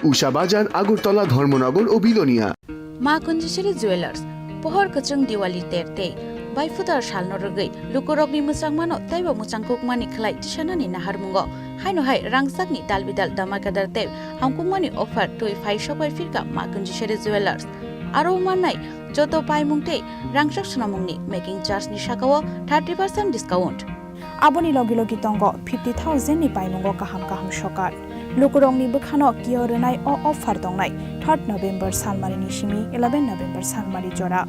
উষাবাজার, আগরতলা, ধর্মনগর ও বিলোনিয়া। মা কুঞ্জেশ্বরী jewellers pohor kachung diwali terte baifudar shalno rogei lukorokni musangmano taiba musangkukmani khlai tishanani naharmungo haino hai rangjakni dalbidal damakadar te hangkukmani offer toi phai shobai firka ma kunjesheri jewelers aro manai joto paimungte rangsak sunamungni making charge ni sakao 30% discount aboni logi logi tongo 50,000 ni paimungo kaham kaham sokar lukurongni bukhano kiyorenai o offer dongnai 3 November salmari ni shimi 11 November salmari jora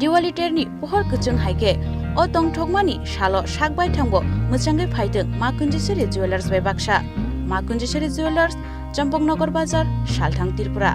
diwali terni pohor kachung haike o tongthokmani shalo sakbai thangbo muchangai phaideng ma kunjesheri jewelers bai baksa ma kunjesheri jewelers champongnagar bazar salthang Tripura।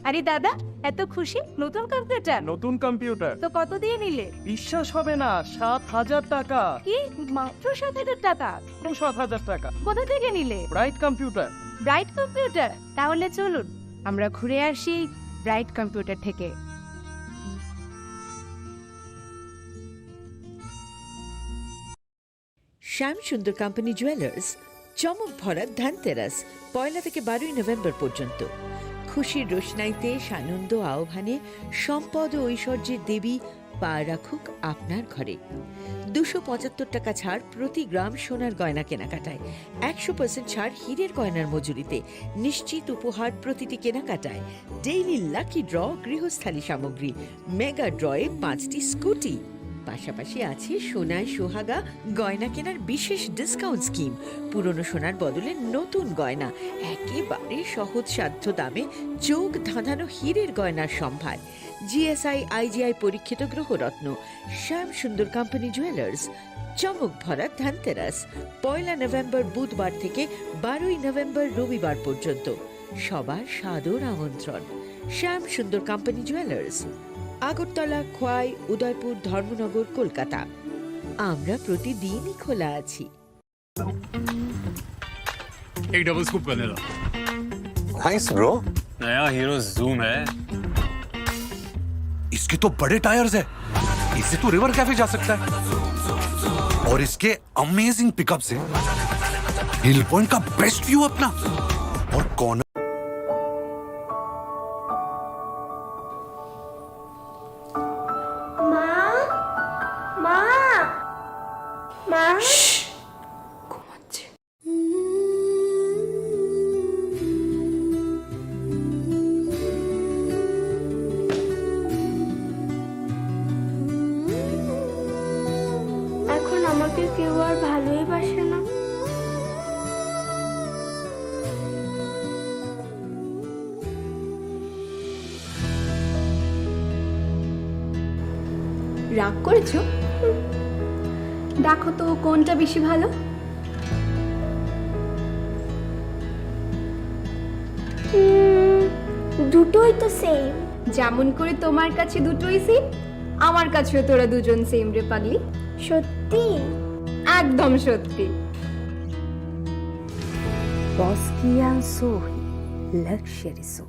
আরে দাদা এত খুশি নতুন computer তো কত দিয়ে নিলে? বিশ্বাস হবে না, 7,000 টাকা। কি মাত্র 7,000 টাকা? 7,000 টাকা। কোথা থেকে নিলে? Bright computer. Bright computer? তাহলে চলুন আমরা ঘুরে আসি ব্রাইট কম্পিউটার থেকে। শ্যাম সুন্দর কোম্পানি জুয়েলার্স চমক ভরা ধানতেরাস 1 থেকে 12 নভেম্বর পর্যন্ত। খুশির রোশনাইতে সানন্দ আহ্বানে সম্পদ ও ঐশ্বর্যের দেবী পা রাখুক আপনার ঘরে। 275 টাকা ছাড় প্রতি গ্রাম সোনার গয়না কেনাকাটায়, 100% ছাড় হীরের গয়নার মজুরিতে, নিশ্চিত উপহার প্রতিটি কেনাকাটায়, ডেইলি লাকি ড্র গৃহস্থালী সামগ্রী, মেগা ড্রয়ে 5টি স্কুটি। পাশাপাশি আছে সোনায় সোহাগা গয়না কেনার বিশেষ ডিসকাউন্ট স্কিম। পুরনো সোনার বদলে নতুন গয়না, একেবারে সহজসাধ্য দামে চোখ ধাঁধানো হীরের গয়নার সম্ভার। জিএসআই আইজিআই পরীক্ষিত গ্রহরত্ন শ্যাম সুন্দর কোম্পানি জুয়েলার্স, চমক ভরা ধানতেরাস 1 নভেম্বর বুধবার থেকে 12 নভেম্বর রবিবার পর্যন্ত। সবার সাদর আমন্ত্রণ। শ্যাম সুন্দর কোম্পানি জুয়েলার্স, আগরতলা, খোয়াই, উদয়পুর, ধর্মনগর, কলকাতা। আমরা প্রতিদিনই খোলা আছি। एक डबल स्कूप करने दो। Nice bro. नया हीरो जूम है। इसके तो बड़े टायर्स है, इससे तो रिवर कैफे जा सकता है। और इसके अमेजिंग पिकअप से हिल पॉइंट का बेस्ट व्यू अपना और कॉर्नर। এখন আমাকে কেউ আর ভালোই বাসে না। রাগ করেছো? দেখো তো কোনটা বেশি ভালো। দুটোই তো সেম। যেমন করে তোমার কাছে দুটোই সেম, আমার কাছেও তোরা দুজন সেম রে পাগলি। সত্যি? একদম সত্যি। বস্কিয়ান সোহি লাক্সারি সো।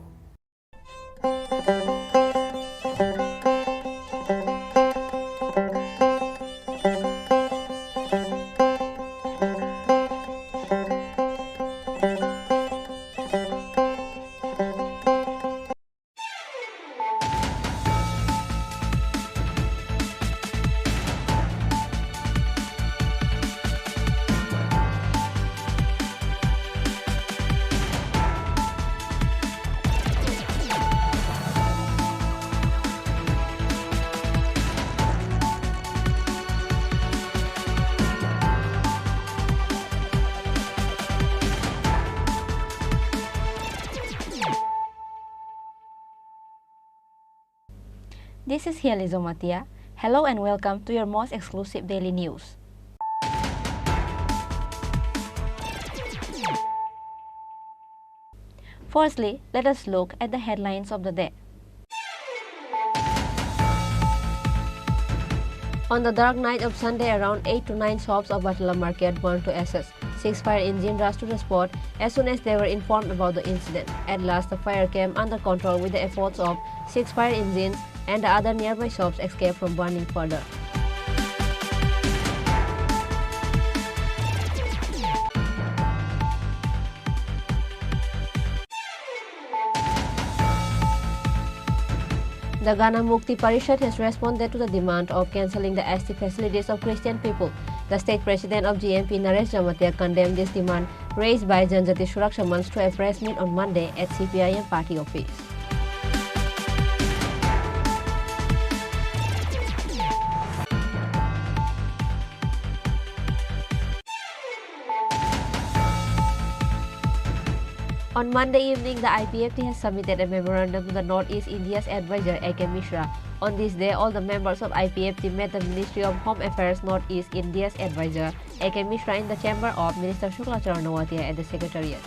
This is Hializo Matia. Hello and welcome to your most exclusive daily news. Firstly, let us look at the headlines of the day. On the dark night of Sunday, around 8 to 9 shops of Batala Market burned to ashes. 6 fire engines rushed to the spot as soon as they were informed about the incident. At last, the fire came under control with the efforts of 6 fire engines, and the other nearby shops escaped from burning further. The Ghana Mukti Parishad has responded to the demand of cancelling the ST facilities of Christian people. The state president of GMP, Naresh Jamatia, condemned this demand raised by Janjati Suraksha Manch to a press meet on Monday at CPIM party office. On Monday evening, the IPFT has submitted a memorandum to the Northeast India's advisor, A.K. Mishra. On this day, all the members of IPFT met the Ministry of Home Affairs Northeast India's advisor, A.K. Mishra, in the chamber of Minister Shukla Charanawatiya at the Secretariat.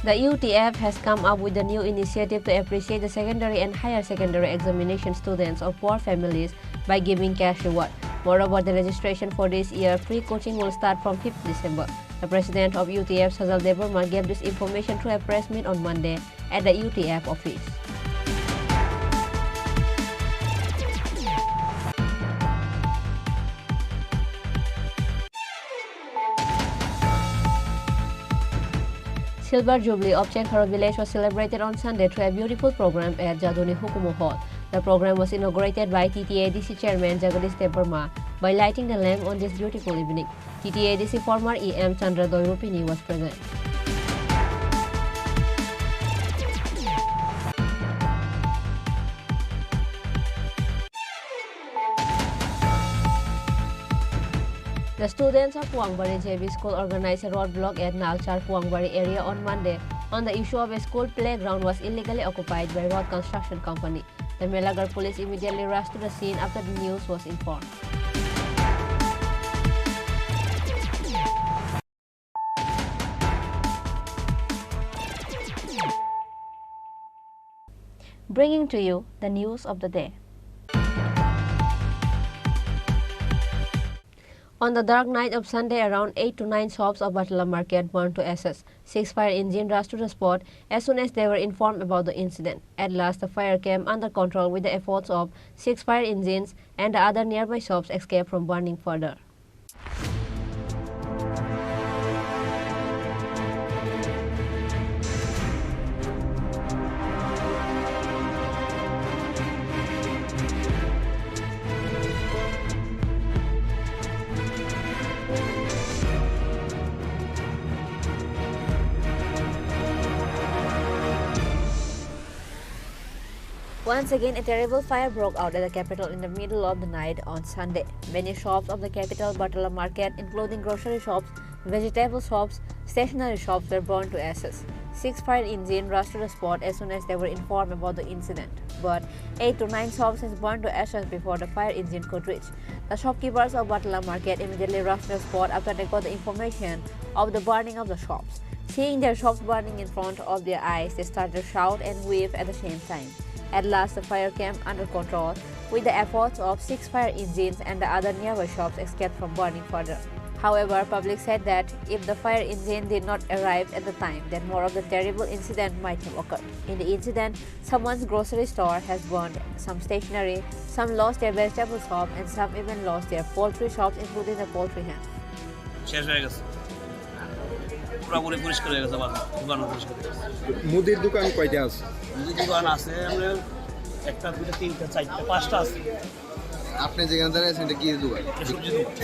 The UTF has come up with a new initiative to appreciate the secondary and higher secondary examination students of poor families by giving cash reward. Moreover, the registration for this year free coaching will start from 5th December. The president of UTF, Sajal Deburma, gave this information to a press meet on Monday at the UTF office. Silver Jubilee of Chenkhara village was celebrated on Sunday through a beautiful program at Jadoni Hukumu Hall. The program was inaugurated by TTADC Chairman Jagadish Deburma by lighting the lamp on this beautiful evening. TTADC former EM Chandra Doirupini was present. The students of Puangbari JB School organized a roadblock at Nalchar Puangbari area on Monday on the issue of a school playground was illegally occupied by road construction company. The Melagar police immediately rushed to the scene after the news was informed. Bringing to you the news of the day. On the dark night of Sunday, around 8 to 9 shops of Batala Market burned to ashes. 6 fire engines rushed to the spot as soon as they were informed about the incident. At last, the fire came under control with the efforts of 6 fire engines, and the other nearby shops escaped from burning further. Once again, a terrible fire broke out at the capital in the middle of the night on Sunday. Many shops of the capital Batala Market, including grocery shops, vegetable shops, stationery shops, were burned to ashes. 6 fire engines rushed to the spot as soon as they were informed about the incident. But 8 to 9 shops has burned to ashes before the fire engine could reach. The shopkeepers of Batala Market immediately rushed to the spot after they got the information of the burning of the shops. Seeing their shops burning in front of their eyes, they started to shout and wave at the same time. At last, the fire came under control with the efforts of 6 fire engines, and the other nearby shops escaped from burning further. However, public said that if the fire engine did not arrive at the time, then more of the terrible incident might have occurred. In the incident, someone's grocery store has burned, some stationery, some lost their vegetable shop, and some even lost their poultry shops, including the poultry hen. মুদির দোকান কয়টা আছে? মুদির দোকান আছে আমাদের একটা দুটো তিনটা চারটা পাঁচটা আছে। আপনি যেখানে দাঁড়িয়ে আছেন এটা কি দোকান? সবজি দোকান।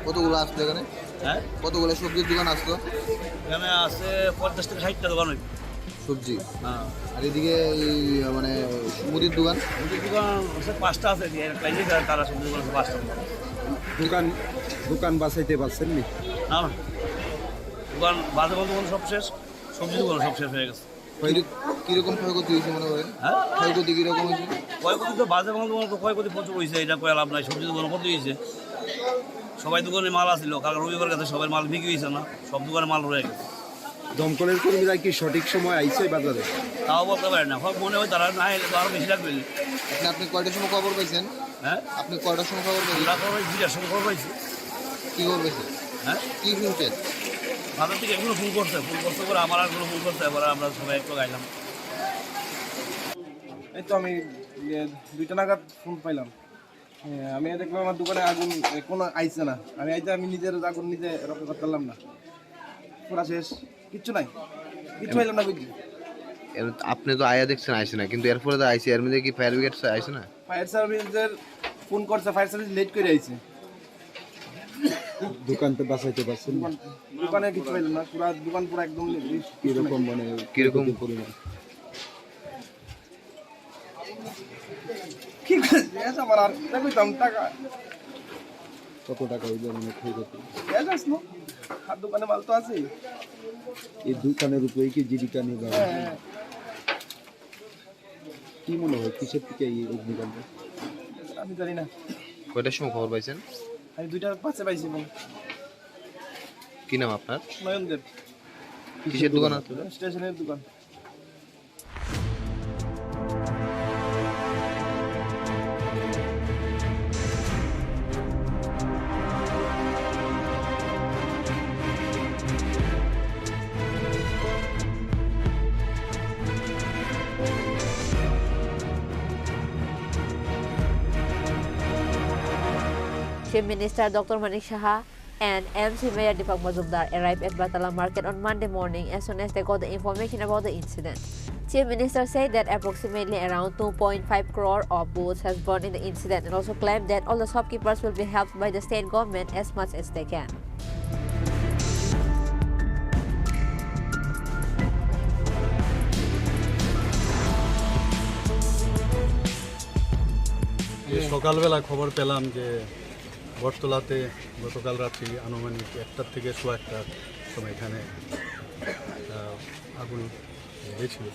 কতগুলো আছে এখানে? হ্যাঁ, কতগুলো সবজির দোকান আছে? এখানে আছে 50 থেকে 60টা দোকান হইবে সবজি। হ্যাঁ, আর এদিকে এই মানে মুদির দোকান? মুদির দোকান আছে 5টা আছে, এর ক্লাইন্ট তারা সবজি দোকান 5টা। দোকান বাঁচাইতে পারছেন নি? না না, দোকান বাজে বলতে সব শেষ, সবজি দোকান সব শেষ হয়ে গেছে। কিরকম ক্ষয়ক্ষতি হয়েছে মনে করেন? হ্যাঁ, ক্ষয়ক্ষতি কিরকম হয়েছে? ক্ষয়ক্ষতি তো বাজে বলতে তো ক্ষয়ক্ষতি প্রচুর হয়েছে, এটা কয়ে লাভ নাই। সবজি দোকান কত হয়েছে, সবাই দোকানে মাল আসছিল, কারণ রবিবার গেছে, সবাই মাল বিক্রি হয়েছে না, সব দোকানে মাল রয়ে গেছে। দমকলের কর্মীরা কি সঠিক সময় আইছে বাজারে? তাও বলতে পারে না, মনে হয় তারা না এলে তো আরও বেশি লাগবে। আপনি কয়টার সময় খবর পাইছেন? হ্যাঁ, আপনি কয়টার সময় খবর পাইছেন? আমরা খবর পাইছি, 2টার সময় খবর পাইছি। কী খবর পাইছেন? হ্যাঁ, কী শুনছেন? বাজার থেকে এগুলো ফোন করছে করে আমার আর ফোন করছে, এবার আমরা সবাই একটু গাইলাম। এই তো আমি 2টা নাগাদ ফোন পাইলাম। আমি দেখলাম আমার দোকানে আগুন কোনো আইছে না। আমি নিজের আগুন নিজে রক্ষা করতে পারলাম না, পুরা শেষ, কিচ্ছু নাই, কিচ্ছু পাইলাম না বুঝছি। আপনি তো আয়া দেখছেন আইসে না, কিন্তু এরপরে তো আইসি, এর মধ্যে কি ফায়ার ব্রিগেড আইসে না? ফায়ার সার্ভিসের ফোন করছে, ফায়ার সার্ভিস লেট করে আইছে। দোকানটা বাঁচাইতে পারছেন? দোকানে কিছু পাইলাম না, পুরা দোকান পুরো একদম কিরকম মানে কিরকম পরিমাণ? কি করে আমার আর কইতাম টাকা কত টাকা হইবে মানে ক্ষয়ক্ষতি? আসলো, আর দোকানে মাল তো আছে। এই দোকানের উপরে কি জীবিকা নির্বাহ? কি মনে হয় কিসের থেকে এই অগ্নিকাণ্ড? আমি জানি না। কয়টার সময় খবর পাইছেন? আমি 2টার পাশে পাইছি। কি নাম আপনার? নয়নদেব। কিসের দোকান আছে? স্টেশনের দোকান। Chief Minister Dr. Manik Saha and MC Mayor Deepak Majumdar arrived at Batala Market on Monday morning as soon as they got the information about the incident. Chief Minister said that approximately around 2.5 crore of goods has burned in the incident and also claimed that all the shopkeepers will be helped by the state government as much as they can. সকালবেলা খবর পেলাম যে বটতলাতে গতকাল রাত্রি আনুমানিক 1টার থেকে 1:15টার সময় এখানে আগুন লেগেছিল।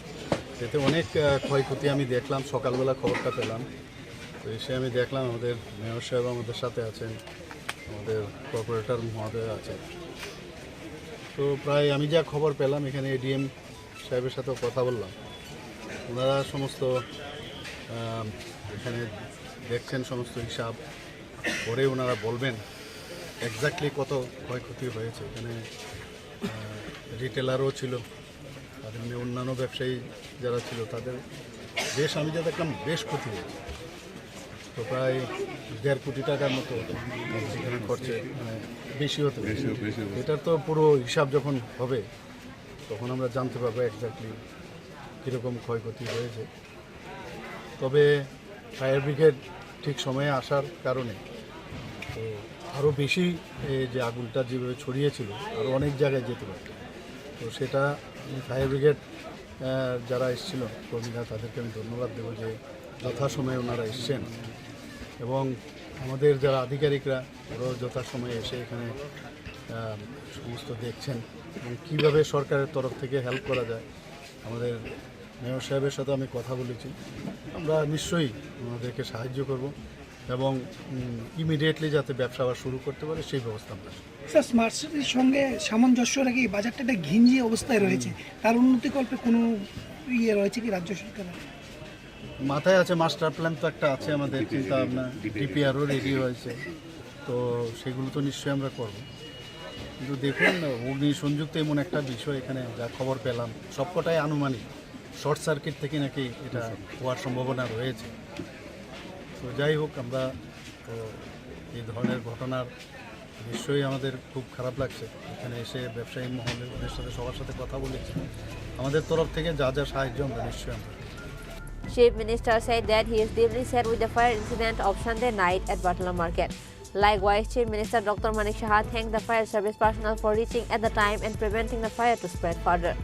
এতে অনেক ক্ষয়ক্ষতি আমি দেখলাম, সকালবেলা খবরটা পেলাম। তো এসে আমি দেখলাম আমাদের মেয়র সাহেব আমাদের সাথে আছেন, আমাদের কর্পোরেটর মহোদয় আছেন। তো প্রায় আমি যা খবর পেলাম, এখানে এডিএম সাহেবের সাথেও কথা বললাম, ওনারা সমস্ত এখানে দেখছেন, সমস্ত হিসাব পরে ওনারা বলবেন এক্স্যাক্টলি কত ক্ষয়ক্ষতি হয়েছে। এখানে রিটেলারও ছিল, তাদের অন্যান্য ব্যবসায়ী যারা ছিল তাদের আমি যা দেখলাম বেশ ক্ষতি হয়েছে। তো প্রায় 1.5 কোটি টাকার মতো এখানে খরচে বেশি হতে পারে। এটার তো পুরো হিসাব যখন হবে তখন আমরা জানতে পারবো এক্স্যাক্টলি কীরকম ক্ষয়ক্ষতি হয়েছে। তবে ফায়ার ব্রিগেড ঠিক সময়ে আসার কারণে তো আরও বেশি যে আগুনটা যেভাবে ছড়িয়েছিল আরও অনেক জায়গায় যেতে পারত। তো সেটা ফায়ার ব্রিগেড যারা এসেছিল কর্মীরা, তাদেরকে আমি ধন্যবাদ দেবো যে যথাসময়ে ওনারা এসছেন, এবং আমাদের যারা আধিকারিকরা ওরাও যথাসময়ে এসে এখানে সমস্ত দেখছেন এবং কীভাবে সরকারের তরফ থেকে হেল্প করা যায়। আমাদের মেয়র সাহেবের সাথে আমি কথা বলেছি, আমরা নিশ্চয়ই ওনাদেরকে সাহায্য করব এবং ইমিডিয়েটলি যাতে ব্যবসা আবার শুরু করতে পারে সেই ব্যবস্থা আমরা। স্যার, স্মার্ট সিটির সঙ্গে সামঞ্জস্য রেখে বাজারটা একটা ঘিঞ্জি অবস্থায় রয়েছে, তার উন্নতিকল্পে কোনো রয়েছে কি রাজ্য সরকারের? মাথায় আছে, মাস্টার প্ল্যান তো একটা আছে আমাদের চিন্তা ভাবনা, ডিপিআরও রেডি হয়েছে, তো সেগুলো তো নিশ্চয়ই আমরা করব। কিন্তু দেখুন, অগ্নি সংযুক্ত এমন একটা বিষয়, এখানে যা খবর পেলাম সবকটাই আনুমানিক, শর্ট সার্কিট থেকে নাকি এটা হওয়ার সম্ভাবনা রয়েছে। তো যাই হোক, আমরা তো এই ধরনের ঘটনার নিশ্চয়ই আমাদের খুব খারাপ লাগছে। এখানে এসে ব্যবসায়ী মহলে ওদের সাথে সবার সাথে কথা বলেছি, আমাদের তরফ থেকে যা যা সাহায্য আমরা নিশ্চয়ই আমরা। Chief Minister said that he is deeply sad with the fire incident of Sunday night at Batala Market. Likewise, Chief Minister Dr. Manik Saha thanked the fire service personnel for reaching at the time and preventing the fire to spread further.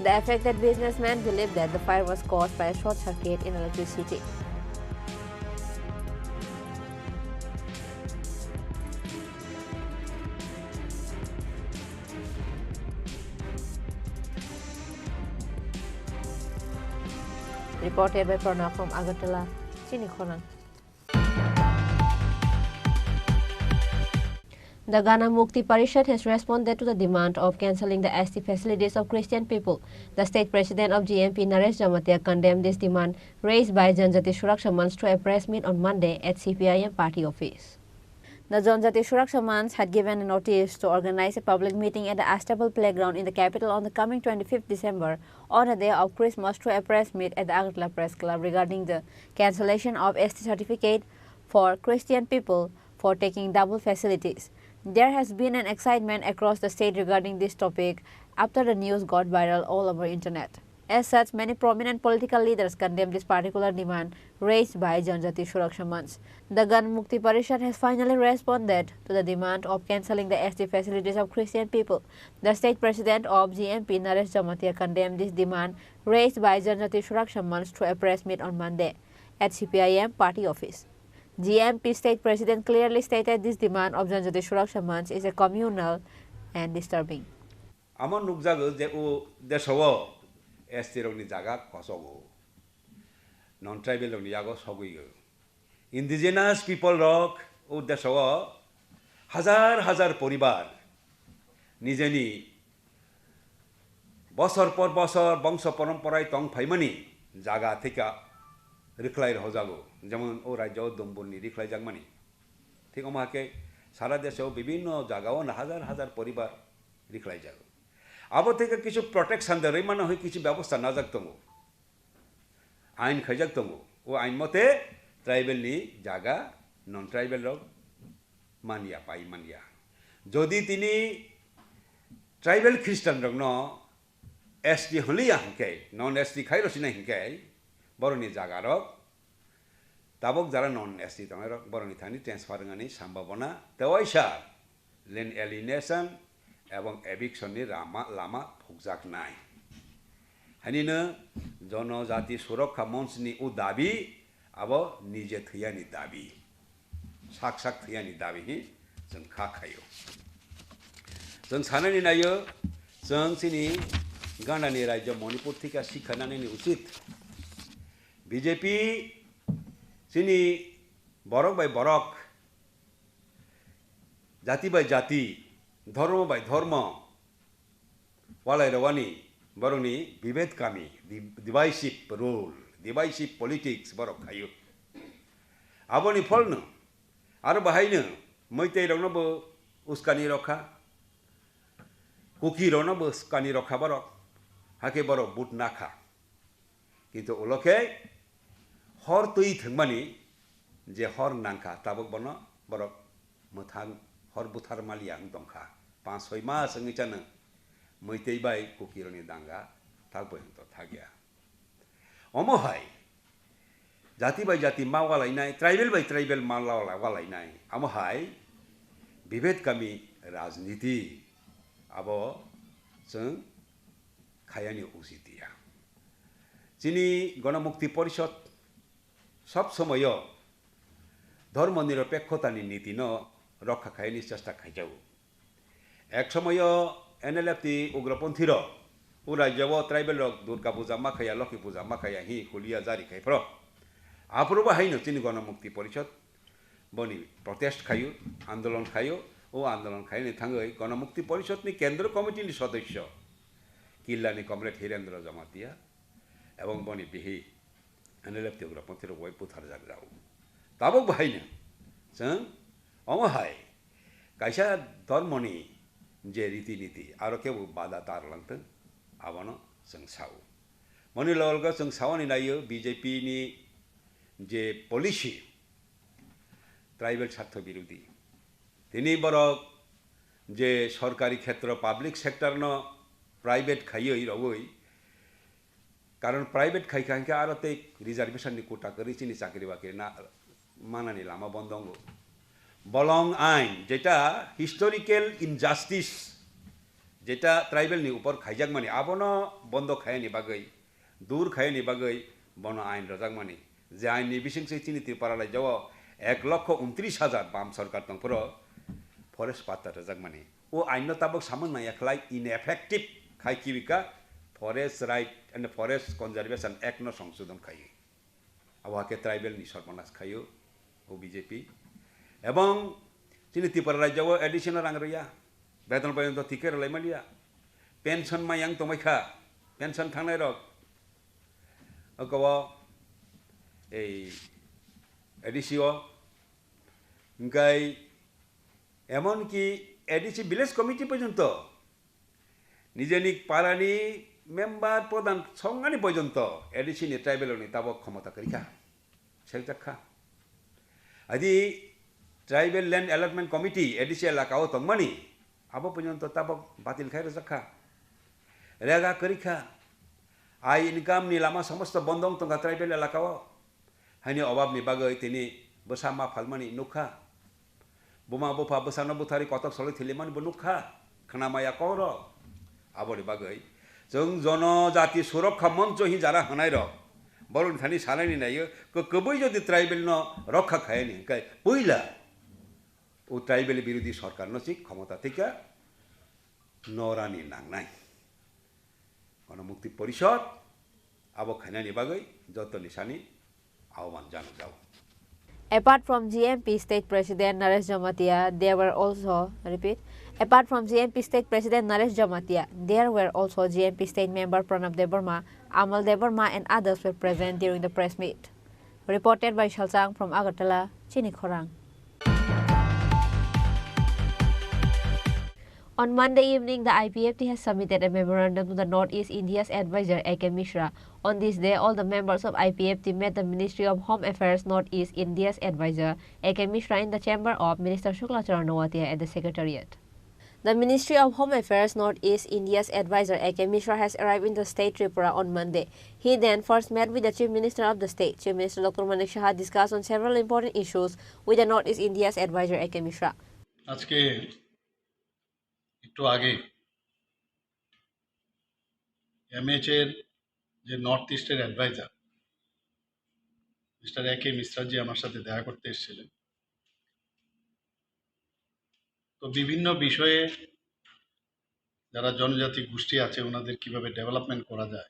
The affected businessman believed that the fire was caused by a short circuit in electricity. Reported by Pranav from Agartala, Chini Khorang. The Ghana Mukti Parishad has responded to the demand of cancelling the ST facilities of Christian people. The state president of GMP, Naresh Jamatia, condemned this demand raised by Janjati Suraksha Manch to a press meet on Monday at CPIM party office. The Janjati Suraksha Manch had given a notice to organize a public meeting at the Astable Playground in the capital on the coming 25th December on a day of Christmas to a press meet at the Agartala Press Club regarding the cancellation of ST certificate for Christian people for taking double facilities. There has been an excitement across the state regarding this topic after the news got viral all over internet. As such, many prominent political leaders condemned this particular demand raised by Janjati Suraksha Manch. The Ghana Mukti Parishad has finally responded to the demand of cancelling the ST facilities of Christian people. The state president of GMP, Naresh Jamatia, condemned this demand raised by Janjati Suraksha Manch to a press meet on Monday at CPIM party office. GMP state president clearly stated this demand of Janjati Suraksha Manch is a communal and disturbing. Amon nukjago je o deshawo ST rogni jaga kosogo non-tribal rogni jago soguigo indigenous people rok o deshawo হাজার পরিবার নিজেনি বছর পর বছর বংশ পরম্পরায় তং ফাইমানি জায়গা থেকে রিখলাই হজাগো যেমন ও রাজ্য দম্বুনি রিখলাই জাগমানি ঠিক আমাকে সারা দেশেও বিভিন্ন জায়গাও হাজার পরিবার রিখলাই যাগো আবো থেকে কিছু প্রটেকশন দেয় মানে হয় কিছু ব্যবস্থা না জাগতঙ্গো আইন খাইজাগতঙ্গো ও আইন মতে ট্রাইবেলনি জায়গা নন ট্রাইবেল রক মানিয়া পাই মানিয়া যদি তিনি ট্রাইবেল খ্রিস্টান রক ন এসটি হলিয়া হিংকে নন এসটি খাইরসিনা হিংকে বরনি জায়গা রক তাবক যারা নন এসটি দङ রক বরনি থানি ট্রান্সফার গানি সম্ভাবনা দেওয়াইসা লেন এলিনেশন এবং এভিকশননি লামা ফুকজাক নাই হানিनो जनजाति सुरक्षा मन्चनि उ दाबि अब निजे थैयानि दाबि साक थैयानि दाबि जों खाखायो जों साननानै नायो जों जोंनि गानानि राज्यो मणिपुर थिका सिखानानै उचित बिजेपि जोंनि बरक बाय बरक जाति बाय जाति धर्म बाय धर्म वालाय रवानी बरंनि विभेद कामी डिवाइसिव रूल डिवाइसिव पॉलिटिक्स बरक खायो आबोनि फलनो आरो बाहायनो मैतै रंनबो उस्कानि रखा कुकी रंनबो उस्कानि रखा बरक हाके बरक बुट नाखा किन्तु उलखे हर तुई थंमानि जे हर नांखा ताबक बनो बरक मोथान हर बुथार मालिया दंखा 5-6 मास अंगिचानो मैतै बाय कुकिरनि दांगा थागबोयंत थागिया अमहाय जाति बाय जाति मावालायनाय ट्राइबेल बाय ट्राइबेल मावालायनाय अमहाय विभेद कामी राजनीति अब जों खायानि उचितिया जोंनि गणमुक्ति परिषद सब समय धर्मनिरपेक्षतानि नीति न रक्षा खायनि चेष्टा खायजाव एक समय एनएलएफटी उग्रपन्थीर उ राज्यव ट्राइबेल दुर्गा पूजा माखाया लक्ष्मी पूजा माखाया हि खुलिया जारी खायफ्र आफोर बाहायनो जोंनि गणमुक्ति परिषद बनि प्रोटेस्ट खायो आंदोलन खायो ओ आंदोलन खायनि थाङै गणमुक्ति परिषदनि केंद्र कमिटिनि सदस्य किल्लानि कमरेड हिरेन्द्र जमातिया एवं बनि बिहि एनएलएफटी उग्रपन्थीर बय पुथार जागजाव ताबो बाहायनो जों अमहाय कायसा धर्मनि जे रीति नीति आरो केबो बाधा तारलांथों आबानो जों सावो मनि ललगा जों सावनि नायो बीजेपी नि जे पॉलिसी ट्राइबल स्वार्थ विरोधी तिनी बरक जे सरकारी क्षेत्र पब्लिक सेक्टर न प्राइवेट खायै रवै कारण प्राइवेट खायखांके आरो ते रिजर्वेशन नि कोटा करि चिनि चाकरी बाकरी ना मानानि लामा बन्दंगो बलंग आइन जेटा हिस्टोरिकल इनजास्टिस जेटा ट्राइबल नि ऊपर खाइजाक माने आबनो बंद खायनि बागै दूर खायनि बागै बनो आइन रजाक माने जे आइन नि बिसिंसे चिनि त्रिपुरालाय जाव 1,29,000 बाम सरकार तंफोर फरेस्ट पाता रजाक माने ओ आइन न ताबक सामन नायाखलाय इनएफेक्टिव खायकिबिका forest right and forest conservation act न संशोधन खायो आबहावाके ट्राइबल नि सर्वनाश खायो ओ बीजेपी एवं जोंनि त्रिपुरा राज्योआव एडिशनल रां रैया बेतन पर्यन्त थिके रलायमालिया पेन्सन मायां तमायखा पेन्सन थांनाय रक अकवा এই এডিসিও গাই এমনকি এডিসি ভিলেজ কমিটি পর্যন্ত নিজেনি পাড়ানি মেম্বার প্রধান সংজ্ঞানি পর্যন্ত এডিসিনি ট্রাইবেলনি তাবক ক্ষমতা করিখা সেলজাখা আদি tribal land allotment committee ADC এলাকাও তংমানি আবো পর্যন্ত তাবক বাতিল খাই রাখা রেগা করিখা আই ইনকাম নি লামা সমস্ত বন্ধং তঙ্গা ট্রাইবেল এলাকাও हानि अभावनि बागै तिनि बोसामा फालमानि नुखा बुमा बुफा बोसानो बुथारि कटक सलै थिलिमानि बुनुखा खानामाया कर आबनि बागै जों जनजाति सुरक्षा मंच हि जारा हानाय र बरनि थानि सानायनि नायो कबै जदि ट्राइबेल न रक्षा खायनि काय पहिला ও ट्राइबेल विरोधी सरकार नसि क्षमता थिका नरानि नांनाय गणमुक्ति परिषद आबो खानायनि बागै जतनि सानि Apart from GMP State President Naresh Jamatia, there were also, apart from GMP State President Naresh Jamatia, there were also GMP State Member Pranab Debarma, Amal Debarma and others were present during the press meet. Reported by Shalsang from Agartala, Chini Khorang. On Monday evening, the IPFT has submitted a memorandum to the Northeast India's advisor A.K. Mishra. On this day, all the members of IPFT met the Ministry of Home Affairs Northeast India's advisor A.K. Mishra in the chamber of Minister Shukla Charanawatia at the Secretariat. The Ministry of Home Affairs Northeast India's advisor A.K. Mishra has arrived in the state Tripura on Monday. He then first met with the Chief Minister of the state. Chief Minister Dr. Manik Shah discussed on several important issues with the Northeast India's advisor A.K. Mishra. একটু আগে mAh এর যে north ইস্টের adviser mister একে মিশ্রাজি আমার সাথে দেখা করতে এসেছিলেন তো বিভিন্ন বিষয়ে যারা জনজাতি গোষ্ঠী আছে ওনাদের কিভাবে ডেভেলপমেন্ট করা যায়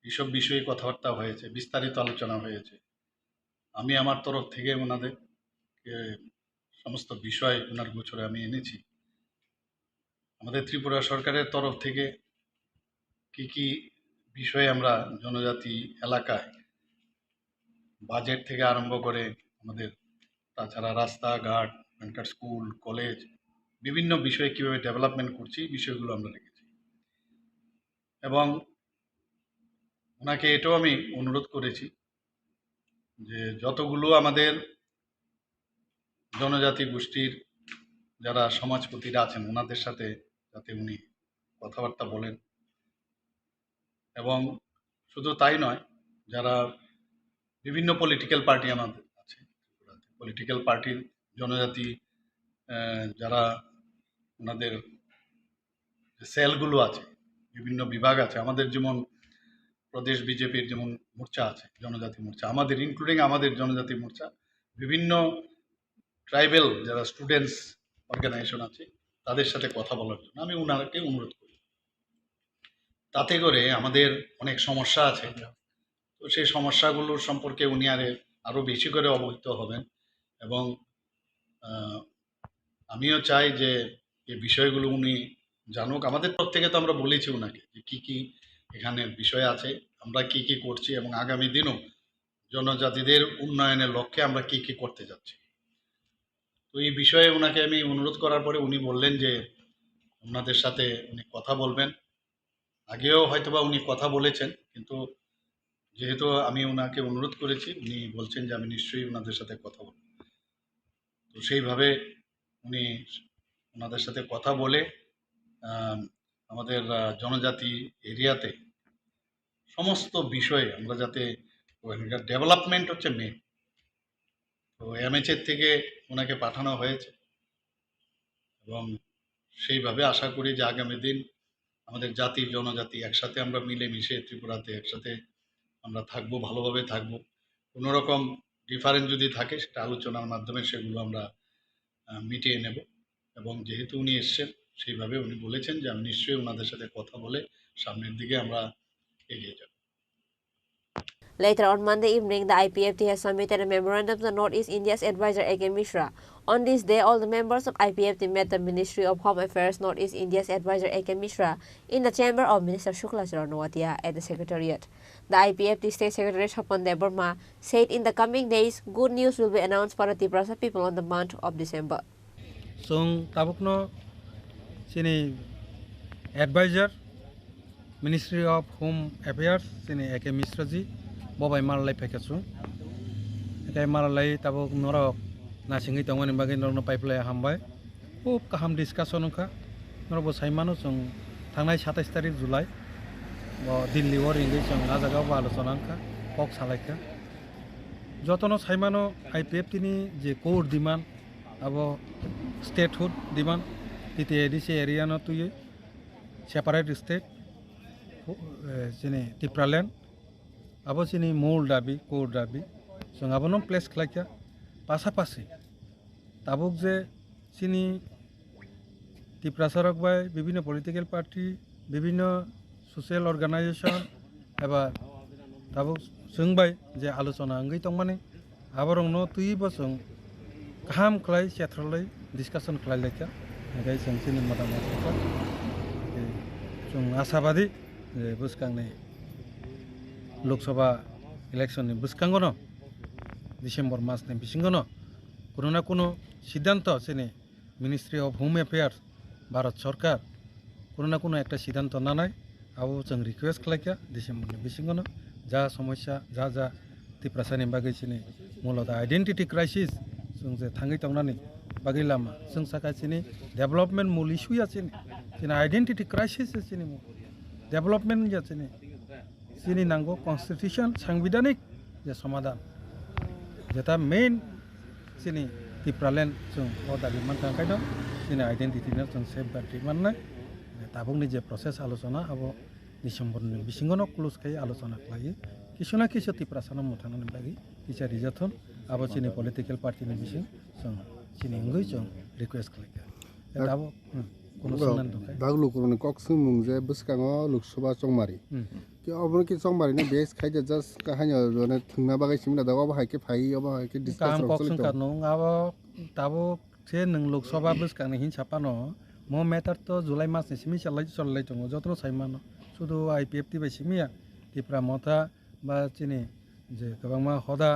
এইসব বিষয়ে কথাবার্তা হয়েছে বিস্তারিত আলোচনা হয়েছে আমি আমার তরফ থেকে ওনাদের সমস্ত বিষয় ওনার গোচরে আমি এনেছি আমাদের ত্রিপুরা সরকারের তরফ থেকে কি বিষয়ে আমরা জনজাতি এলাকায় বাজেট থেকে আরম্ভ করে আমাদের তাছাড়া রাস্তাঘাট এখানকার স্কুল কলেজ বিভিন্ন বিষয়ে কীভাবে ডেভেলপমেন্ট করছি বিষয়গুলো আমরা রেখেছি এবং ওনাকে এটাও আমি অনুরোধ করেছি যে যতগুলো আমাদের জনজাতি গোষ্ঠীর যারা সমাজপতিরা আছেন ওনাদের সাথে যাতে উনি কথাবার্তা বলেন এবং শুধু তাই নয় যারা বিভিন্ন পলিটিক্যাল পার্টি আমাদের আছে পলিটিক্যাল পার্টির জনজাতি যারা ওনাদের সেলগুলো আছে বিভিন্ন বিভাগ আছে আমাদের যেমন প্রদেশ বিজেপির যেমন মোর্চা আছে জনজাতি মোর্চা আমাদের ইনক্লুডিং আমাদের জনজাতি মোর্চা বিভিন্ন ট্রাইবেল যারা স্টুডেন্টস অর্গানাইজেশন আছে তাদের সাথে কথা বলার জন্য আমি ওনাকে অনুরোধ করি তাতে করে আমাদের অনেক সমস্যা আছে তো সেই সমস্যাগুলোর সম্পর্কে উনি আরও বেশি করে অবহিত হবেন এবং আমিও চাই যে এই বিষয়গুলো উনি জানুক আমাদের তরফ থেকে তো আমরা বলেছি ওনাকে যে কী এখানে বিষয় আছে আমরা কি করছি এবং আগামী দিনও জনজাতিদের উন্নয়নের লক্ষ্যে আমরা কি করতে যাচ্ছি তো এই বিষয়ে ওনাকে আমি অনুরোধ করার পরে উনি বললেন যে ওনাদের সাথে উনি কথা বলবেন আগেও হয়তোবা উনি কথা বলেছেন কিন্তু যেহেতু আমি ওনাকে অনুরোধ করেছি উনি বলছেন যে আমি নিশ্চয়ই ওনাদের সাথে কথা বলব তো সেইভাবে উনি ওনাদের সাথে কথা বলে আমাদের জনজাতি এরিয়াতে সমস্ত বিষয়ে আমরা যাতে ওখানকার ডেভেলপমেন্ট হচ্ছে মেন তো এমএচের থেকে ওনাকে পাঠানো হয়েছে এবং সেইভাবে আশা করি যে আগামী দিন আমাদের জাতি জনজাতি একসাথে আমরা মিলেমিশে ত্রিপুরাতে একসাথে আমরা থাকবো ভালোভাবে থাকবো কোনো রকম ডিফারেন্স যদি থাকে সেটা আলোচনার মাধ্যমে সেগুলো আমরা মিটিয়ে নেব এবং যেহেতু উনি এসছেন সেইভাবে উনি বলেছেন যে আমি নিশ্চয়ই ওনাদের সাথে কথা বলে সামনের দিকে আমরা এগিয়ে যাব। Later on Monday evening, the IPFT has submitted a memorandum to Northeast India's advisor A.K. Mishra. On this day, all the members of IPFT met the Ministry of Home Affairs Northeast India's advisor A.K. Mishra in the chamber of Minister Shukla Charanwatia at the Secretariat. The IPFT State Secretary Chapan Deborma said in the coming days, good news will be announced for the Tiprasa people on the month of December. So, tabukno sini advisor Ministry of Home Affairs sini A.K. Mishra ji bobai maralai phaikasu ekai maralai tabuk norok nasingi tongoni bagi norno pipeline hambai খুব কাহাম discussion খা নরব সাইমানো जों थांनाय 27 तारिख जुलाइ दिल्ली और इंगै जों आ जागाव आलोचना खा पक सालायखा जतनो साइमानो आईपीएफटी नि जे कोर डिमान्ड अब स्टेटहुड डिमान्ड तिते एडिसे एरिया न तुये सेपारेट स्टेट जेने टिप्रालेन्ड अब सिनी मूल दाबी कोर दाबी जों आबनो प्लेस खालायखा पासापासि ताबुक जे सिनी टिप्रासारक बाय विभिन्न पलिटिकल पार्टी विभिन्न सोशल अर्गानाइजेशन एबा ताबुक जों बाय जे आलोचना अंगै तंमाने आबरं न तुयबो जों गाहाम खालाय सेथ्रलै डिसकाशन खालायलायखा गाय जों सिनी मदामखा जों आशाबादी जे बुसकांनि लोकसभा इलेक्शन नि बुसकांगनो डिसेम्बर मासनि बिसिंगनो कोनो ना कोनो सिद्धांत सिनी ministry of home affairs Bharat सरकार कोनो ना कोनो एक सिद्धांत नानाय आबो जों रिक्वेस्ट खालायखा डिसेम्बरनि बिसिंगनो जा समस्या जा जा तिप्रासानि बागै सिनि मूलत आइडेन्टिटी क्राइसिस जों जे थाङै थांनानै बागै लामा जों साखासिनि डेभलपमेन्ट मूल इस्युया सिनि आइडेन्टिटी क्राइसिस सिनि डेभलपमेन्ट या सिनि नांगौ कन्स्टिट्यूशन सांविधानिक जे समाधान जेटा मेन सिनि टिप्रालेन्ड जों दाबि मानखांखायनो सिनि आइडेन्टिटिनो जों सेफगार्ड माननाय दाबुंनि जे प्रसेस आलोचना अब डिसेम्बरनि बिसिङावनो क्लोज खाय आलोचना खालायो किसुना किसु टिप्रासानो मुथानानै बागै किसा रिजाथन अब सिनि पलिटिकल पार्टीनि बिसिं जों सिनि अंगै जों रिक्वेस्ट खालायो दाबो कोनो समान दंखाय दागलुकुरनि कक्सुं मुंजे बुसकाङो लोकसभा चंमारि कि अबन कि चंमारि ने बेस खायजे जस्ट काहानि जने थंना बागै सिमना दावा बाहायके फाइ अब बाहायके डिस्कस कक्सुं कानो अब ताबो से नों लोकसभा बुसकांनि हिसापानो मो मेटार तो जुलाई मासनि सिमि चललाय दङ जतनो साइमानो सुदु आईपीएफटी बाय सिमिया तिप्रा मथा बा चिनि जे गोबांमा हदा